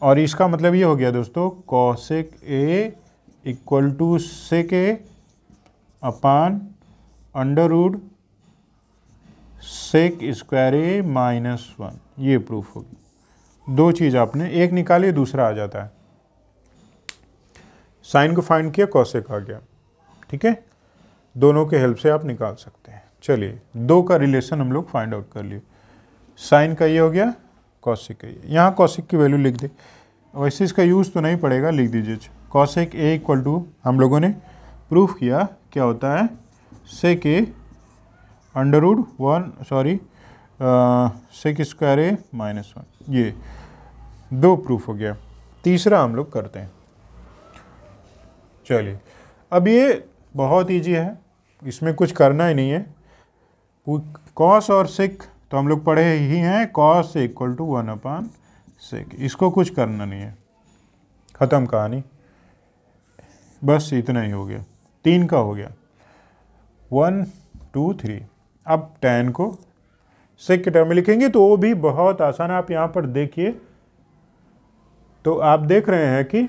और इसका मतलब ये हो गया दोस्तों cosec A equal to sec A under root sec square A -1। ये प्रूफ होगी। दो चीज़ आपने एक निकाली, दूसरा आ जाता है। साइन को फाइंड किया, कॉसेक आ गया। ठीक है, दोनों के हेल्प से आप निकाल सकते हैं। चलिए, दो का रिलेशन हम लोग फाइंड आउट कर लिए। साइन का ये हो गया, कॉसेक का ये। यहाँ कॉसेक की वैल्यू लिख दे, वैसे इसका यूज़ तो नहीं पड़ेगा, लिख दीजिए। कॉसेक ए इक्वल टू हम लोगों ने प्रूफ किया क्या होता है, सेक A under root sec square A -1। ये दो प्रूफ हो गया। तीसरा हम लोग करते हैं। चलिए, अब ये बहुत इजी है, इसमें कुछ करना ही नहीं है। कॉस और सेक तो हम लोग पढ़े ही हैं, कॉस इक्वल टू 1 सेक, इसको कुछ करना नहीं है, ख़त्म कहानी। बस इतना ही हो गया, 3 का हो गया, 1 2 3। अब tan को सेक के टर्म में लिखेंगे तो वो भी बहुत आसान है। आप यहाँ पर देखिए, तो आप देख रहे हैं कि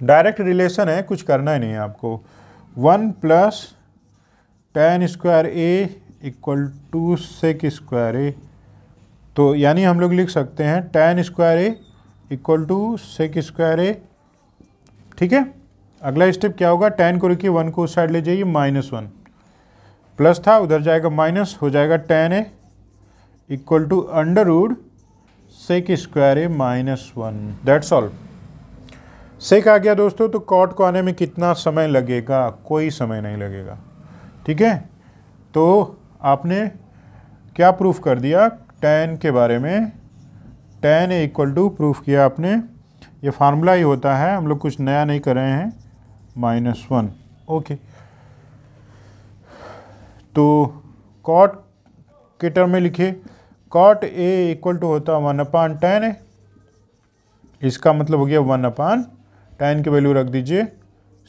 डायरेक्ट रिलेशन है, कुछ करना ही नहीं है आपको। 1 plus tan square A equal to sec square A, तो यानी हम लोग लिख सकते हैं tan square A equal to sec square A. ठीक है, अगला स्टेप क्या होगा, tan को रखिए, 1 को उस साइड ले जाइए, -1 प्लस था उधर जाएगा माइनस, हो जाएगा tan A equal to under root sec square A -1। That's all. Sec आ गया दोस्तों, तो कॉट को आने में कितना समय लगेगा, कोई समय नहीं लगेगा। ठीक है, तो आपने क्या प्रूफ कर दिया tan के बारे में, tan A equal to proof किया आपने, ये फार्मूला ही होता है, हम लोग कुछ नया नहीं कर रहे हैं, -1। ओके, तो कॉट के टर्म में लिखिए, कॉट ए इक्वल टू होता है 1/tan ए, इसका मतलब हो गया 1/tan की वैल्यू रख दीजिए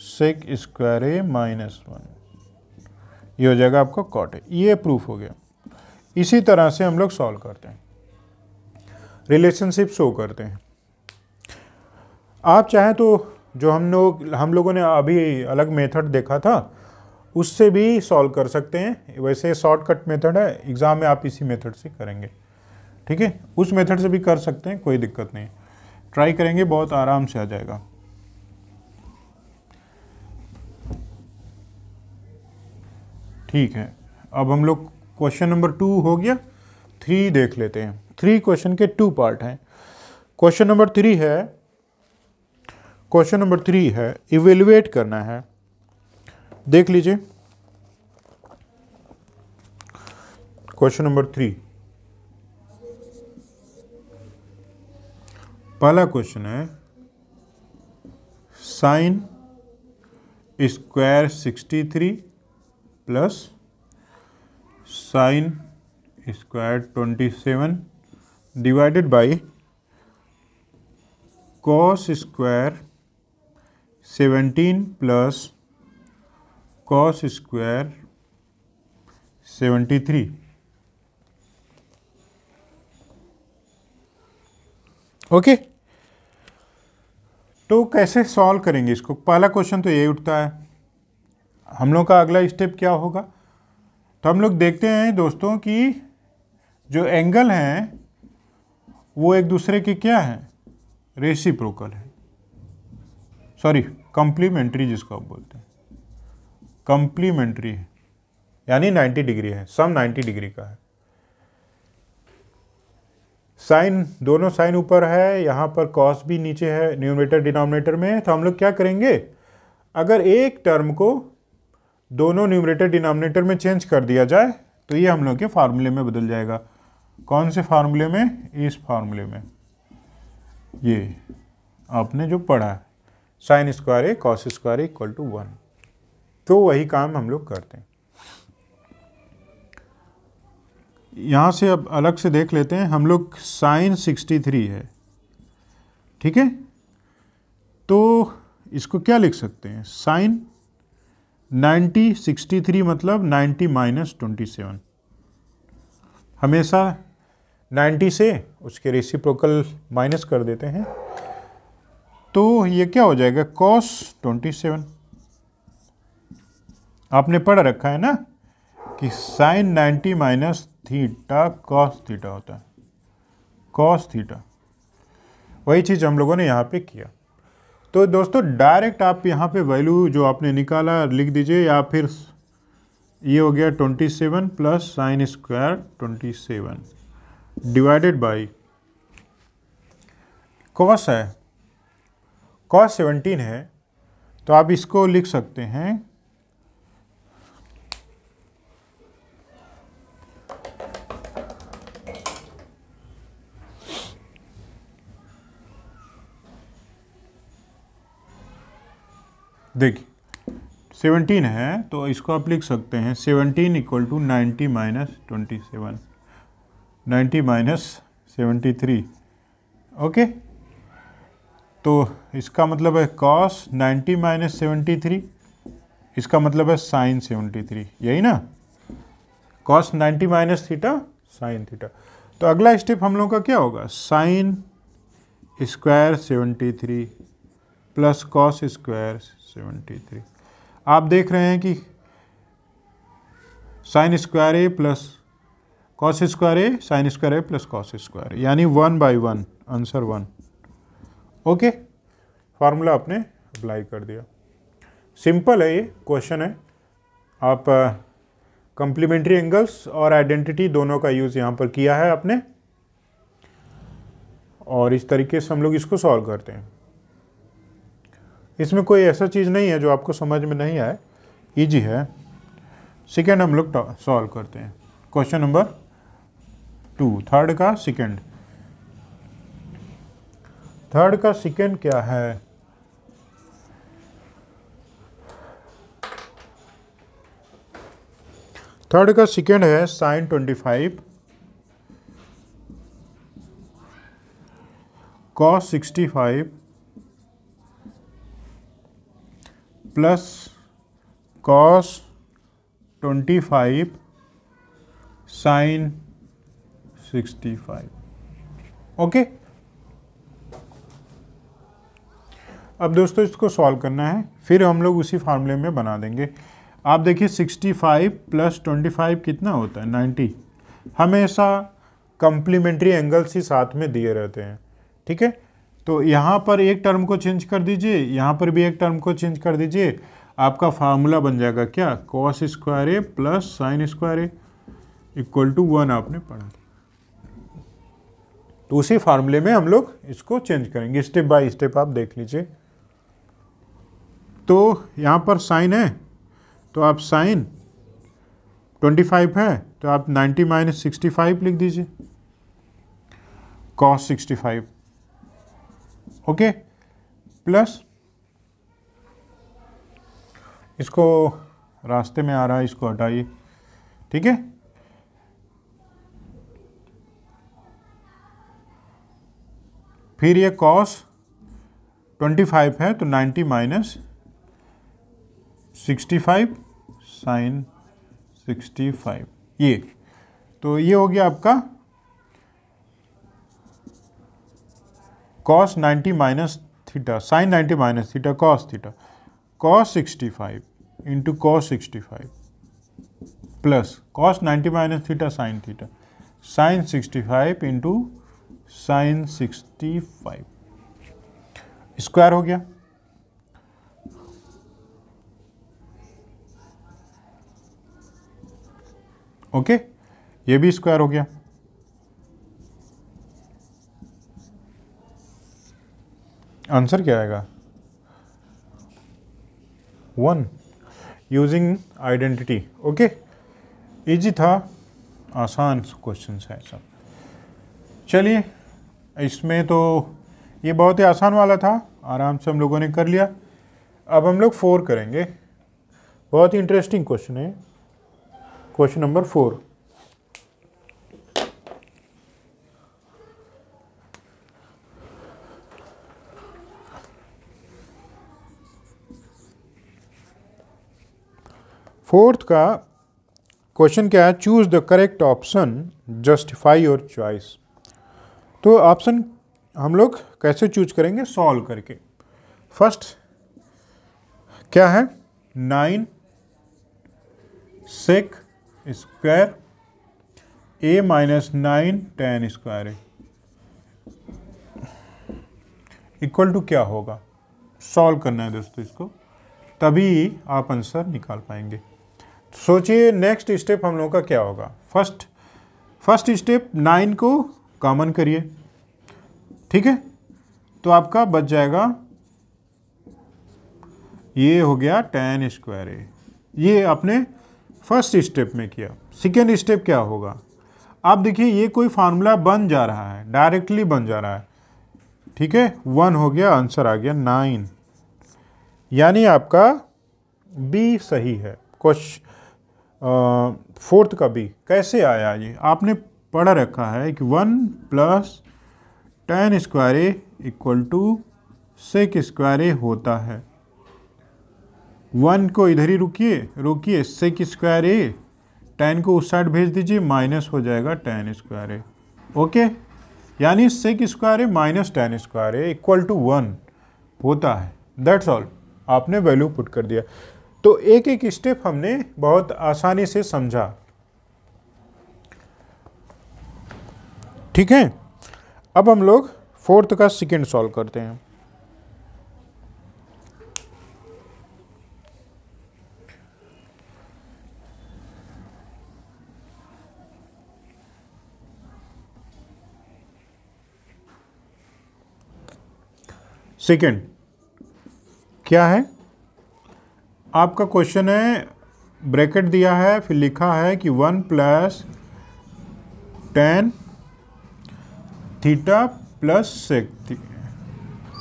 सेक स्क्वायर ए -1, ये हो जाएगा आपका कॉट ए। ये प्रूफ हो गया। इसी तरह से हम लोग सॉल्व करते हैं, रिलेशनशिप शो करते हैं। आप चाहें तो जो हम लोगों ने अभी अलग मेथड देखा था उससे भी सॉल्व कर सकते हैं, वैसे शॉर्टकट मेथड है, एग्ज़ाम में आप इसी मेथड से करेंगे। ठीक है, उस मेथड से भी कर सकते हैं, कोई दिक्कत नहीं, ट्राई करेंगे, बहुत आराम से आ जाएगा। ठीक है, अब हम लोग क्वेश्चन नंबर 2 हो गया, 3 देख लेते हैं। 3 क्वेश्चन के 2 पार्ट हैं। क्वेश्चन नंबर 3 है इवेल्युएट करना है। देख लीजिए क्वेश्चन नंबर 3। पहला क्वेश्चन है sine square 63 plus sine square 27 divided by cos square 17 plus cos square 73। Okay, तो कैसे सॉल्व करेंगे इसको, पहला क्वेश्चन तो यही उठता है। हम लोग का अगला स्टेप क्या होगा, तो हम लोग देखते हैं दोस्तों कि जो एंगल हैं वो एक दूसरे के क्या हैं, रेसिप्रोकल है, सॉरी कंप्लीमेंट्री जिसको आप बोलते हैं, कंप्लीमेंट्री है, यानी 90 डिग्री है, सम 90 डिग्री का है। साइन, दोनों साइन ऊपर है, यहाँ पर कॉस भी नीचे है न्यूमरेटर डिनोमिनेटर में, तो हम लोग क्या करेंगे, अगर एक टर्म को दोनों न्यूमरेटर डिनोमिनेटर में चेंज कर दिया जाए तो ये हम लोग के फार्मूले में बदल जाएगा। कौन से फार्मूले में, इस फार्मूले में, ये आपने जो पढ़ा है sine square A cos square A equal to 1, तो वही काम हम लोग करते हैं। यहाँ से अब अलग से देख लेते हैं, हम लोग साइन 63 है, ठीक है, तो इसको क्या लिख सकते हैं, साइन 90 63 मतलब 90 माइनस 27। हमेशा 90 से उसके रेसिप्रोकल माइनस कर देते हैं, तो ये क्या हो जाएगा, cos 27। आपने पढ़ रखा है ना कि sine 90 minus theta cos theta होता है, कॉस थीटा। वही चीज़ हम लोगों ने यहाँ पे किया। तो दोस्तों डायरेक्ट आप यहाँ पे वैल्यू जो आपने निकाला लिख दीजिए, या फिर ये हो गया 27 plus sine square 27 divided by cos है, कॉस 17 है, तो आप इसको लिख सकते हैं देखिए 17 है तो इसको आप लिख सकते हैं 17 equal to 90 minus 27, 90 minus 73। Okay, तो इसका मतलब है कॉस 90 माइनस 73, इसका मतलब है साइन 73, यही ना, cos 90 minus theta sine theta. तो अगला स्टेप हम लोग का क्या होगा, sine square 73 plus cos square 73। आप देख रहे हैं कि sign square A plus cos square A, sign square A plus cos square, यानी 1/1, आंसर 1। ओके, फार्मूला आपने अप्लाई कर दिया। सिंपल है, ये क्वेश्चन है। आप कॉम्प्लीमेंट्री एंगल्स और आइडेंटिटी दोनों का यूज़ यहाँ पर किया है आपने, और इस तरीके से हम लोग इसको सॉल्व करते हैं। इसमें कोई ऐसा चीज़ नहीं है जो आपको समझ में नहीं आए, इजी है। सेकेंड हम लोग सॉल्व करते हैं, क्वेश्चन नंबर 2, थर्ड का सेकेंड। थर्ड का सेकेंड क्या है, थर्ड का सेकेंड है sine 25 cos 65 plus cos 25 sine 65। Okay, अब दोस्तों इसको सॉल्व करना है, फिर हम लोग उसी फार्मूले में बना देंगे। आप देखिए 65 प्लस 25 कितना होता है, 90। हमेशा कॉम्प्लीमेंट्री एंगल्स ही साथ में दिए रहते हैं, ठीक है। तो यहाँ पर एक टर्म को चेंज कर दीजिए, यहाँ पर भी एक टर्म को चेंज कर दीजिए, आपका फार्मूला बन जाएगा क्या, cos square A plus sine square A equal to 1। आपने पढ़ा, तो उसी फार्मूले में हम लोग इसको चेंज करेंगे, स्टेप बाय स्टेप आप देख लीजिए। तो यहाँ पर साइन है, तो आप साइन 25 है तो आप 90 माइनस 65 लिख दीजिए, कॉस 65। ओके, प्लस इसको रास्ते में आ रहा है, इसको हटाइए, ठीक है। फिर ये कॉस 25 है तो 90 माइनस 65 साइन 65, ये तो ये हो गया आपका cos 90 minus theta sign 90 minus theta cos theta, cos 65 into cos 65 plus cos 90 minus theta sine theta sine 65 into sine 65, square हो गया। ओके, ये भी स्क्वायर हो गया। आंसर क्या आएगा, 1 यूजिंग आइडेंटिटी। ओके, इजी था, आसान क्वेश्चन है सब। चलिए, इसमें तो ये बहुत ही आसान वाला था, आराम से हम लोगों ने कर लिया। अब हम लोग 4 करेंगे, बहुत ही इंटरेस्टिंग क्वेश्चन है, क्वेश्चन नंबर 4। फोर्थ का क्वेश्चन क्या है, choose the correct option, justify your choice. तो ऑप्शन हम लोग कैसे चूज करेंगे, सॉल्व करके। फर्स्ट क्या है, 9 sec square a minus 9 tan square A equal to क्या होगा, सॉल्व करना है दोस्तों इसको, तभी आप आंसर निकाल पाएंगे। सोचिए नेक्स्ट स्टेप हम लोगों का क्या होगा। फर्स्ट स्टेप 9 को कॉमन करिए, ठीक है, तो आपका बच जाएगा, ये हो गया tan स्क्वायर ए। ये आपने फर्स्ट स्टेप में किया। सेकेंड स्टेप क्या होगा, आप देखिए ये कोई फार्मूला बन जा रहा है, डायरेक्टली बन जा रहा है, ठीक है, 1 हो गया, आंसर आ गया 9, यानी आपका बी सही है। फोर्थ का बी कैसे आया, ये आपने पढ़ा रखा है कि 1 plus tan square A equal to sec square A होता है। 1 को इधर ही रोकिए, सेक स्क्वायर ए, tan को उस साइड भेज दीजिए, माइनस हो जाएगा tan स्क्वायर ए। ओके, यानी sec square A minus tan square A equal to 1 होता है। दैट्स ऑल, आपने वैल्यू पुट कर दिया। तो एक एक स्टेप हमने बहुत आसानी से समझा, ठीक है। अब हम लोग फोर्थ का सेकेंड सॉल्व करते हैं। सेकेंड क्या है, आपका क्वेश्चन है, ब्रैकेट दिया है, फिर लिखा है कि 1 plus tan theta plus sec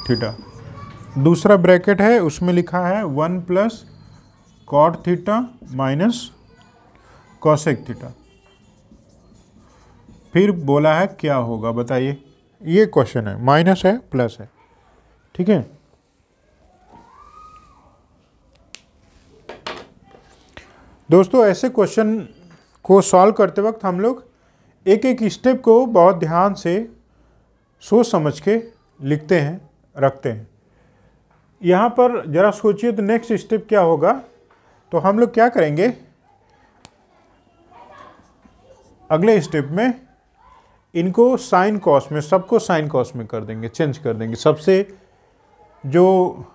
theta. दूसरा ब्रैकेट है, उसमें लिखा है 1 plus cot theta minus cosec theta. फिर बोला है क्या होगा बताइए, ये क्वेश्चन है, माइनस है प्लस है, ठीक है। दोस्तों ऐसे क्वेश्चन को सॉल्व करते वक्त हम लोग एक एक स्टेप को बहुत ध्यान से सोच समझ के लिखते हैं, रखते हैं। यहाँ पर ज़रा सोचिए तो नेक्स्ट स्टेप क्या होगा, तो हम लोग क्या करेंगे, अगले स्टेप में इनको साइन कॉस में, सबको साइन कॉस में कर देंगे, चेंज कर देंगे। सबसे जो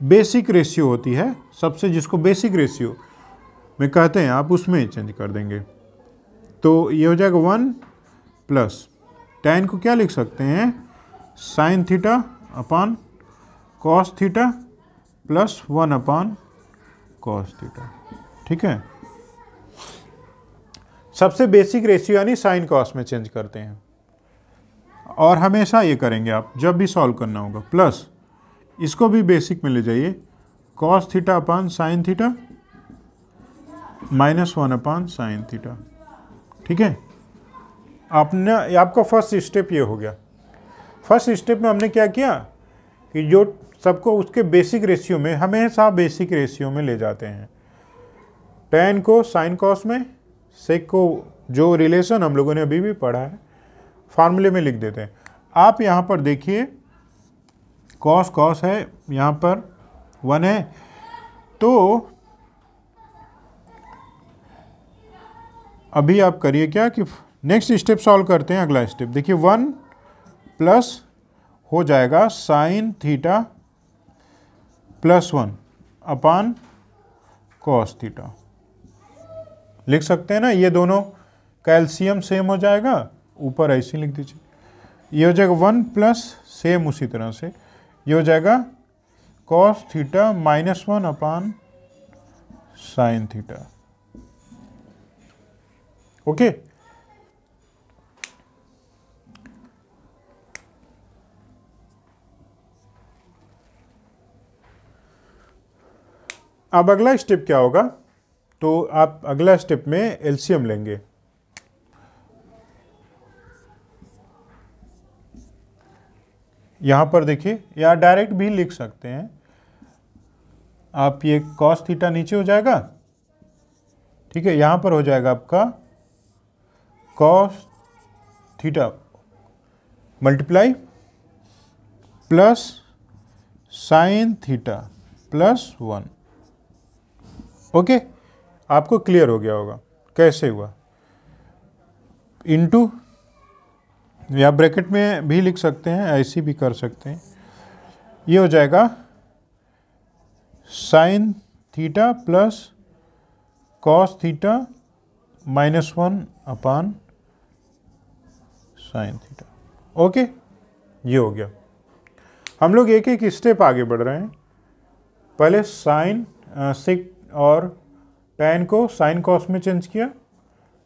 बेसिक रेशियो होती है, सबसे जिसको बेसिक रेशियो में कहते हैं, आप उसमें चेंज कर देंगे। तो ये हो जाएगा 1 प्लस tan को क्या लिख सकते हैं, sine theta upon cos theta plus 1 अपान कॉस थीटा, ठीक है। सबसे बेसिक रेशियो यानी साइन कॉस में चेंज करते हैं, और हमेशा ये करेंगे आप जब भी सॉल्व करना होगा। प्लस इसको भी बेसिक में ले जाइए, cos theta upon sine theta minus 1 अपान साइन थीटा, ठीक है। आपका फर्स्ट स्टेप ये हो गया। फर्स्ट स्टेप में हमने क्या किया कि जो सबको उसके बेसिक रेशियो में, हमेशा बेसिक रेशियो में ले जाते हैं। tan को साइन कॉस में, सेक को जो रिलेशन हम लोगों ने अभी भी पढ़ा है फार्मूले में लिख देते हैं। आप यहाँ पर देखिए कॉस कॉस है, यहाँ पर 1 है, तो अभी आप करिए क्या कि नेक्स्ट स्टेप सॉल्व करते हैं। अगला स्टेप देखिए, 1 प्लस हो जाएगा साइन थीटा प्लस 1 अपान कॉस थीटा, लिख सकते हैं ना। ये दोनों कैल्शियम सेम हो जाएगा, ऊपर ऐसे लिख दीजिए। ये हो जाएगा 1 प्लस सेम उसी तरह से ये हो जाएगा कॉस थीटा माइनस 1 अपान साइन थीटा, ओके। अब अगला स्टेप क्या होगा, तो आप अगला स्टेप में एलसीएम लेंगे। यहां पर देखिए, या डायरेक्ट भी लिख सकते हैं आप, ये कॉस थीटा नीचे हो जाएगा ठीक है, यहाँ पर हो जाएगा आपका cos theta multiply plus sine theta plus 1। Okay, आपको क्लियर हो गया होगा कैसे हुआ। इनटू या ब्रैकेट में भी लिख सकते हैं, ऐसे भी कर सकते हैं। ये हो जाएगा sine theta plus cos theta -1 अपान साइन थीटा। ओके, ये हो गया। हम लोग एक एक स्टेप आगे बढ़ रहे हैं। पहले साइन सेक और टैन को साइन कॉस में चेंज किया,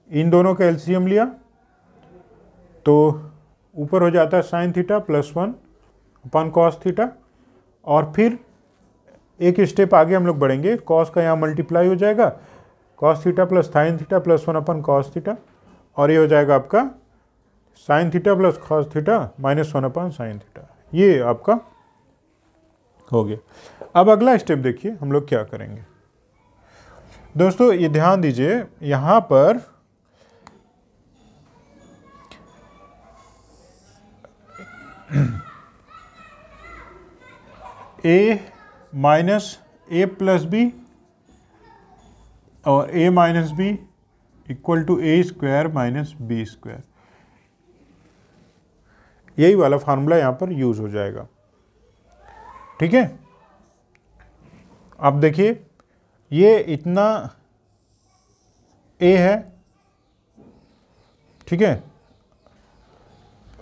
इन दोनों का एलसीएम लिया तो ऊपर हो जाता है साइन थीटा +1 अपान कॉस थीटा। और फिर एक स्टेप आगे हम लोग बढ़ेंगे, कॉस का यहाँ मल्टीप्लाई हो जाएगा, cos theta plus sine theta +1 अपान कॉस थीटा, और ये हो जाएगा आपका sine theta plus cos theta -1 अपान साइन थीटा। ये आपका हो गया। अब अगला स्टेप देखिए हम लोग क्या करेंगे। दोस्तों ये ध्यान दीजिए, यहाँ पर a minus a plus B और a minus B equal to a square minus B square, यही वाला फार्मूला यहाँ पर यूज हो जाएगा। ठीक है, अब देखिए ये इतना a है, ठीक है,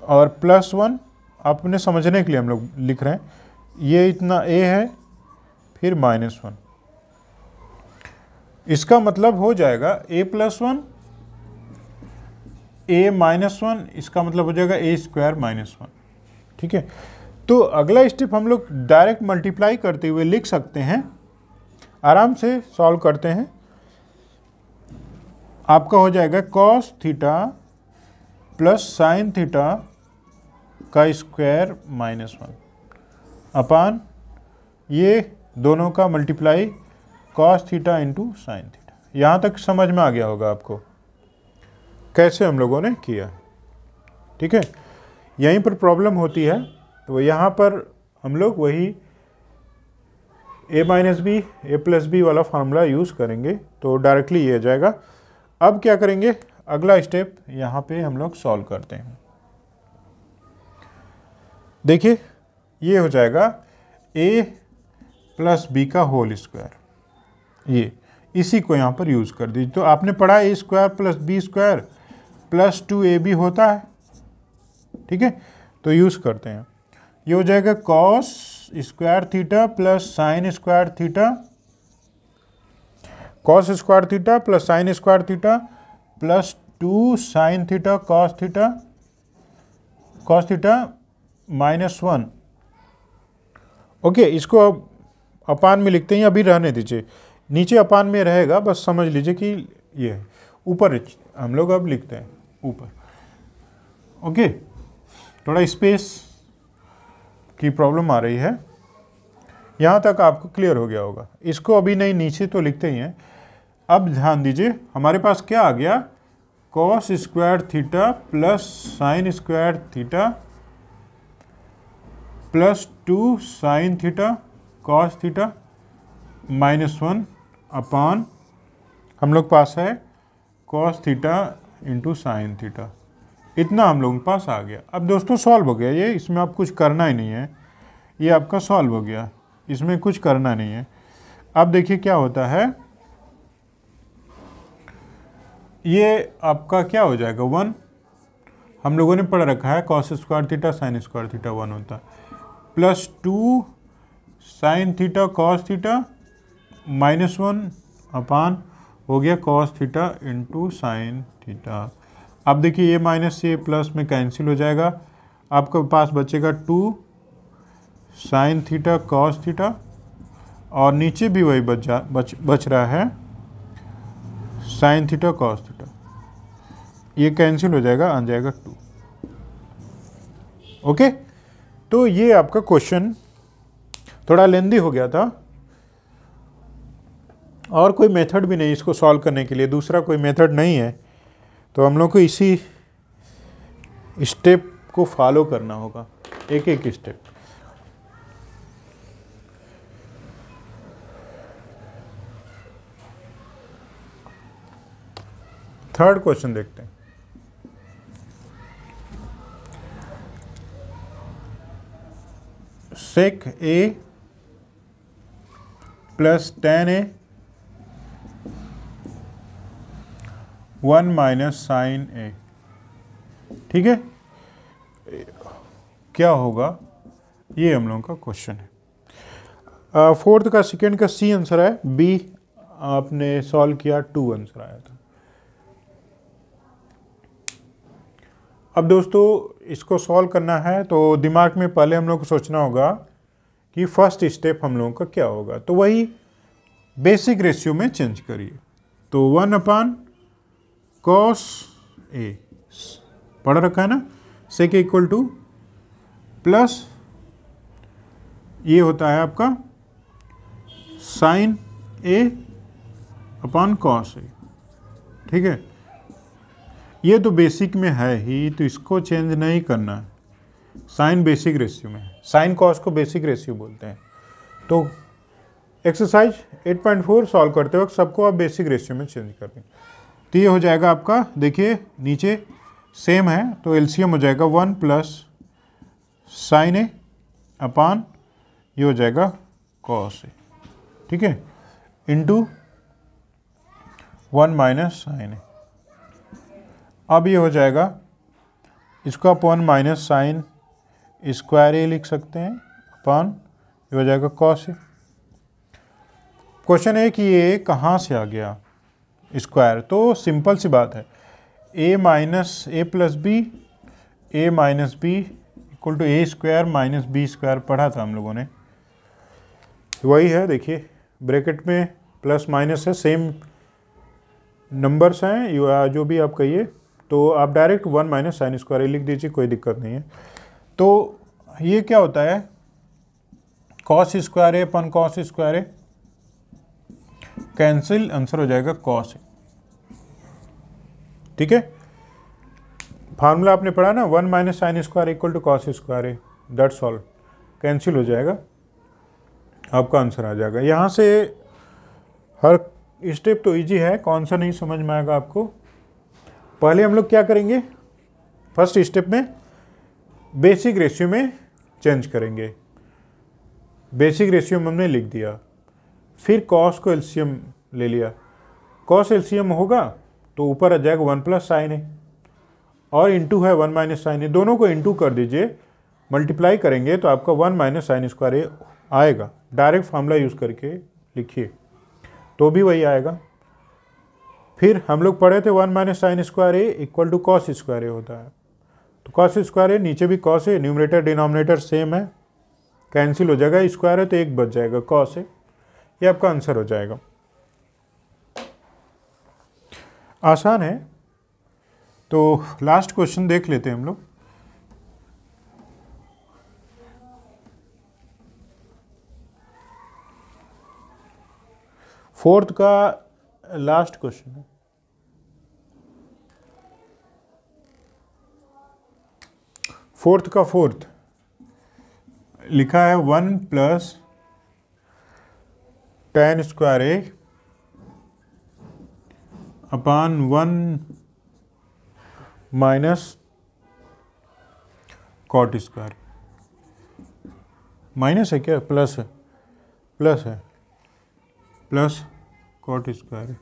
और +1 आपने समझने के लिए हम लोग लिख रहे हैं, ये इतना a है फिर -1, इसका मतलब हो जाएगा a +1 a -1, इसका मतलब हो जाएगा a स्क्वायर -1। ठीक है, तो अगला स्टेप हम लोग डायरेक्ट मल्टीप्लाई करते हुए लिख सकते हैं, आराम से सॉल्व करते हैं। आपका हो जाएगा cos theta plus sine theta का स्क्वायर -1 अपान ये दोनों का multiply cos theta into sine theta. यहाँ तक समझ में आ गया होगा आपको कैसे हम लोगों ने किया। ठीक है, यहीं पर प्रॉब्लम होती है, तो यहाँ पर हम लोग वही a minus B a plus B वाला फार्मूला यूज़ करेंगे, तो डायरेक्टली ये आ जाएगा। अब क्या करेंगे, अगला स्टेप यहाँ पे हम लोग सॉल्व करते हैं। देखिए ये हो जाएगा a प्लस बी का होल स्क्वायर, ये इसी को यहाँ पर यूज़ कर दीजिए। तो आपने पढ़ा a square plus B square plus 2ab होता है। ठीक है, तो यूज़ करते हैं। ये हो जाएगा cos square theta plus sine square theta, cos square theta plus sine square theta plus 2 sine theta cos theta -1। Okay, इसको अब अपान में लिखते हैं, अभी रहने दीजिए, नीचे अपान में रहेगा, बस समझ लीजिए कि ये ऊपर हम लोग अब लिखते हैं ऊपर। ओके, थोड़ा स्पेस की प्रॉब्लम आ रही है, यहाँ तक आपको क्लियर हो गया होगा। इसको अभी नहीं, नीचे तो लिखते ही हैं। अब ध्यान दीजिए हमारे पास क्या आ गया, cos square theta plus sine square theta plus 2 sine theta cos theta -1 अपान हम लोग पास है cos theta into sine theta. इतना हम लोगों के पास आ गया। अब दोस्तों सॉल्व हो गया ये, इसमें आप कुछ करना ही नहीं है, ये आपका सॉल्व हो गया, इसमें कुछ करना नहीं है। अब देखिए क्या होता है, ये आपका क्या हो जाएगा 1, हम लोगों ने पढ़ रखा है cos square theta sine square theta 1 होता है, plus 2 sine theta cos theta -1 अपान हो गया cos theta into sine theta. अब देखिए ये माइनस से प्लस में कैंसिल हो जाएगा, आपके पास बचेगा 2 साइन थीटा कॉस थीटा, और नीचे भी वही बच रहा है साइन थीटा कॉस थीटा, ये कैंसिल हो जाएगा, आ जाएगा 2। ओके, तो ये आपका क्वेश्चन थोड़ा लेंदी हो गया था, और कोई मेथड भी नहीं इसको सॉल्व करने के लिए, दूसरा कोई मेथड नहीं है, तो हम लोग को इसी स्टेप को फॉलो करना होगा, एक एक स्टेप। थर्ड क्वेश्चन देखते हैं। Sec A plus tan a 1 minus sine A, ठीक है, क्या होगा, ये हम लोगों का क्वेश्चन है। फोर्थ का सेकेंड का सी आंसर है, बी आपने सॉल्व किया 2 आंसर आया था। अब दोस्तों इसको सॉल्व करना है तो दिमाग में पहले हम लोग को सोचना होगा कि फर्स्ट स्टेप हम लोगों का क्या होगा, तो वही बेसिक रेशियो में चेंज करिए। तो 1 cos a पढ़ रखा है ना, सेक इक्वल टू प्लस ये होता है आपका sine a upon cos a, ठीक है। ये तो बेसिक में है ही, तो इसको चेंज नहीं करना है, साइन बेसिक रेशियो में है, साइन कॉस को बेसिक रेशियो बोलते हैं। तो एक्सरसाइज 8.4 सॉल्व करते वक्त सबको आप बेसिक रेशियो में चेंज कर दें, तो ये हो जाएगा आपका, देखिए नीचे सेम है तो एलसीएम हो जाएगा 1 प्लस साइन ए अपान ये हो जाएगा कॉस ए, ठीक है, इंटू 1 माइनस साइन ए। अब ये हो जाएगा, इसको आप 1 माइनस साइन स्क्वायर ए लिख सकते हैं अपान ये हो जाएगा कॉस ए। क्वेश्चन है कि ये कहाँ से आ गया स्क्वायर, तो सिंपल सी बात है, A minus A plus B, A minus B equal to A square minus B square पढ़ा था हम लोगों ने, वही है। देखिए ब्रैकेट में प्लस माइनस है, सेम नंबर्स हैं या जो भी आप कहिए, तो आप direct 1 minus sine square A लिख दीजिए, कोई दिक्कत नहीं है। तो ये क्या होता है, कॉस स्क्वायर ए अपन कॉस स्क्वायर ए कैंसिल, आंसर हो जाएगा कॉस ए, ठीक है। फार्मूला आपने पढ़ा ना, 1 minus sine square equal to cos square A, that's all, cancel हो जाएगा, आपका आंसर आ जाएगा। यहाँ से हर स्टेप तो इजी है, कौन सा नहीं समझ में आएगा आपको। पहले हम लोग क्या करेंगे, फर्स्ट स्टेप में बेसिक रेशियो में चेंज करेंगे, बेसिक रेशियो में हमने लिख दिया, फिर कॉस को एलसीएम ले लिया, कॉस एलसीएम होगा तो ऊपर आ जाएगा 1 प्लस साइन ए और इंटू है 1 माइनस साइन ए, दोनों को इंटू कर दीजिए, मल्टीप्लाई करेंगे तो आपका 1 माइनस साइन स्क्वायर ए आएगा। डायरेक्ट फार्मूला यूज़ करके लिखिए तो भी वही आएगा। फिर हम लोग पढ़े थे 1 minus sine square A equal to cos square A होता है, तो कॉस स्क्वायर ए नीचे भी कॉस है, न्यूमरेटर डिनोमिनेटर सेम है, कैंसिल हो जाएगा, स्क्वायर है तो एक बच जाएगा कॉस है, ये आपका आंसर हो जाएगा। आसान है। तो लास्ट क्वेश्चन देख लेते हैं हम लोग। फोर्थ का लास्ट क्वेश्चन है। फोर्थ का फोर्थ लिखा है 1 plus tan square A upon 1 minus cot square, minus है क्या, प्लस है, प्लस है, plus cot square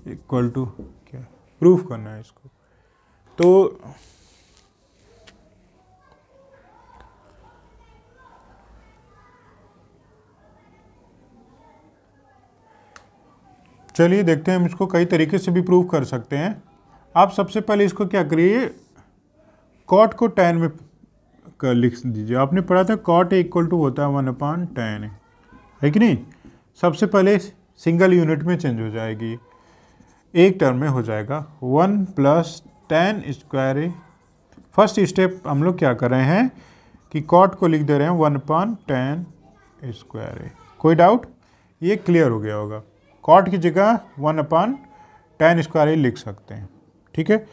equal to क्या, प्रूफ करना है इसको। तो चलिए देखते हैं, हम इसको कई तरीके से भी प्रूव कर सकते हैं। आप सबसे पहले इसको क्या करिए, कॉट को tan में लिख दीजिए। आपने पढ़ा था कॉट इक्वल टू होता है 1 अपान tan है कि नहीं। सबसे पहले सिंगल यूनिट में चेंज हो जाएगी, एक टर्म में हो जाएगा 1 प्लस tan स्क्वायर ए। फर्स्ट स्टेप हम लोग क्या कर रहे हैं कि कॉट को लिख दे रहे हैं 1 अपान tan स्क्वायर ए। कोई डाउट, ये क्लियर हो गया होगा। कॉट की जगह 1/tan² लिख सकते हैं। ठीक है।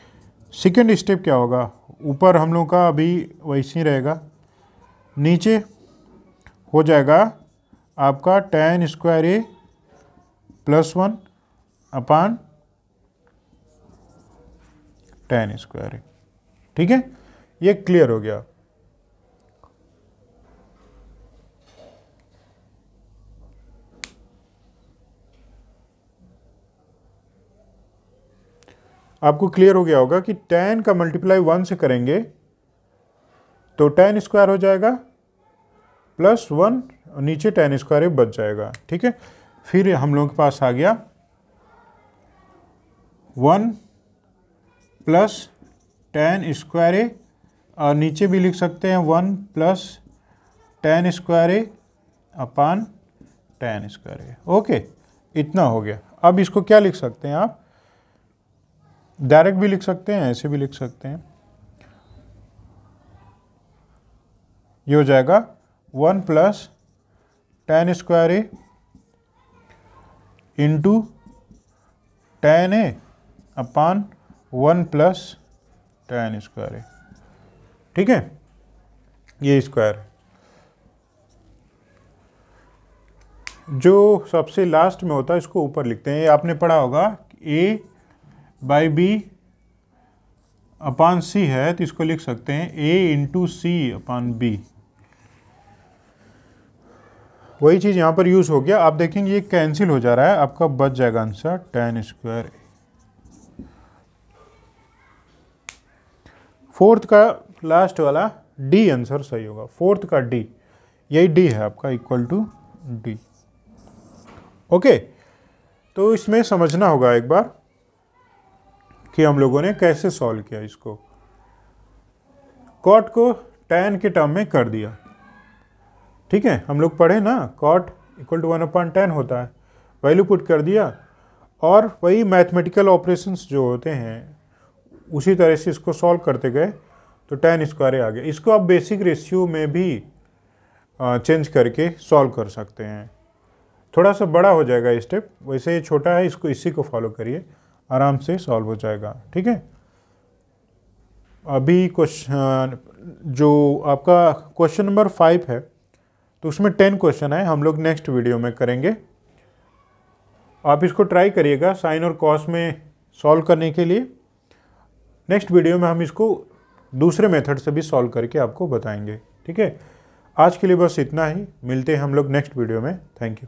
सेकेंड स्टेप क्या होगा, ऊपर हम लोग का अभी वैसे ही रहेगा, नीचे हो जाएगा आपका tan² A +1 अपान tan²। ठीक है, ये क्लियर हो गया। आपको क्लियर हो गया होगा कि tan का मल्टीप्लाई 1 से करेंगे तो tan² हो जाएगा +1 और नीचे tan² बच जाएगा। ठीक है, फिर हम लोगों के पास आ गया 1 + tan² और नीचे भी लिख सकते हैं 1 + tan² अपान tan²। ओके, इतना हो गया। अब इसको क्या लिख सकते हैं आप, डायरेक्ट भी लिख सकते हैं, ऐसे भी लिख सकते हैं। ये हो जाएगा 1 + tan² into tan A upon 1 + tan²। ठीक है, ये स्क्वायर जो सबसे लास्ट में होता है इसको ऊपर लिखते हैं। ये आपने पढ़ा होगा A/B अपान C है तो इसको लिख सकते हैं A × C/B। वही चीज़ यहाँ पर यूज़ हो गया। आप देखेंगे ये कैंसिल हो जा रहा है, आपका बच जाएगा आंसर tan²। फोर्थ का लास्ट वाला D आंसर सही होगा, फोर्थ का D, यही D है आपका, = D। ओके, तो इसमें समझना होगा एक बार कि हम लोगों ने कैसे सॉल्व किया इसको। कॉट को tan के टर्म में कर दिया। ठीक है, हम लोग पढ़े ना, कॉट = 1/tan होता है, वैल्यू पुट कर दिया और वही मैथमेटिकल ऑपरेशंस जो होते हैं उसी तरह से इसको सॉल्व करते गए तो tan² आ गया। इसको आप बेसिक रेशियो में भी चेंज करके सॉल्व कर सकते हैं। थोड़ा सा बड़ा हो जाएगा स्टेप, वैसे ये छोटा है, इसको इसी को फॉलो करिए, आराम से सॉल्व हो जाएगा। ठीक है, अभी क्वेश्चन जो आपका क्वेश्चन नंबर 5 है तो उसमें 10 क्वेश्चन है, हम लोग नेक्स्ट वीडियो में करेंगे। आप इसको ट्राई करिएगा साइन और कॉस में सॉल्व करने के लिए। नेक्स्ट वीडियो में हम इसको दूसरे मेथड से भी सॉल्व करके आपको बताएंगे। ठीक है, आज के लिए बस इतना ही, मिलते हैं हम लोग नेक्स्ट वीडियो में। Thank you.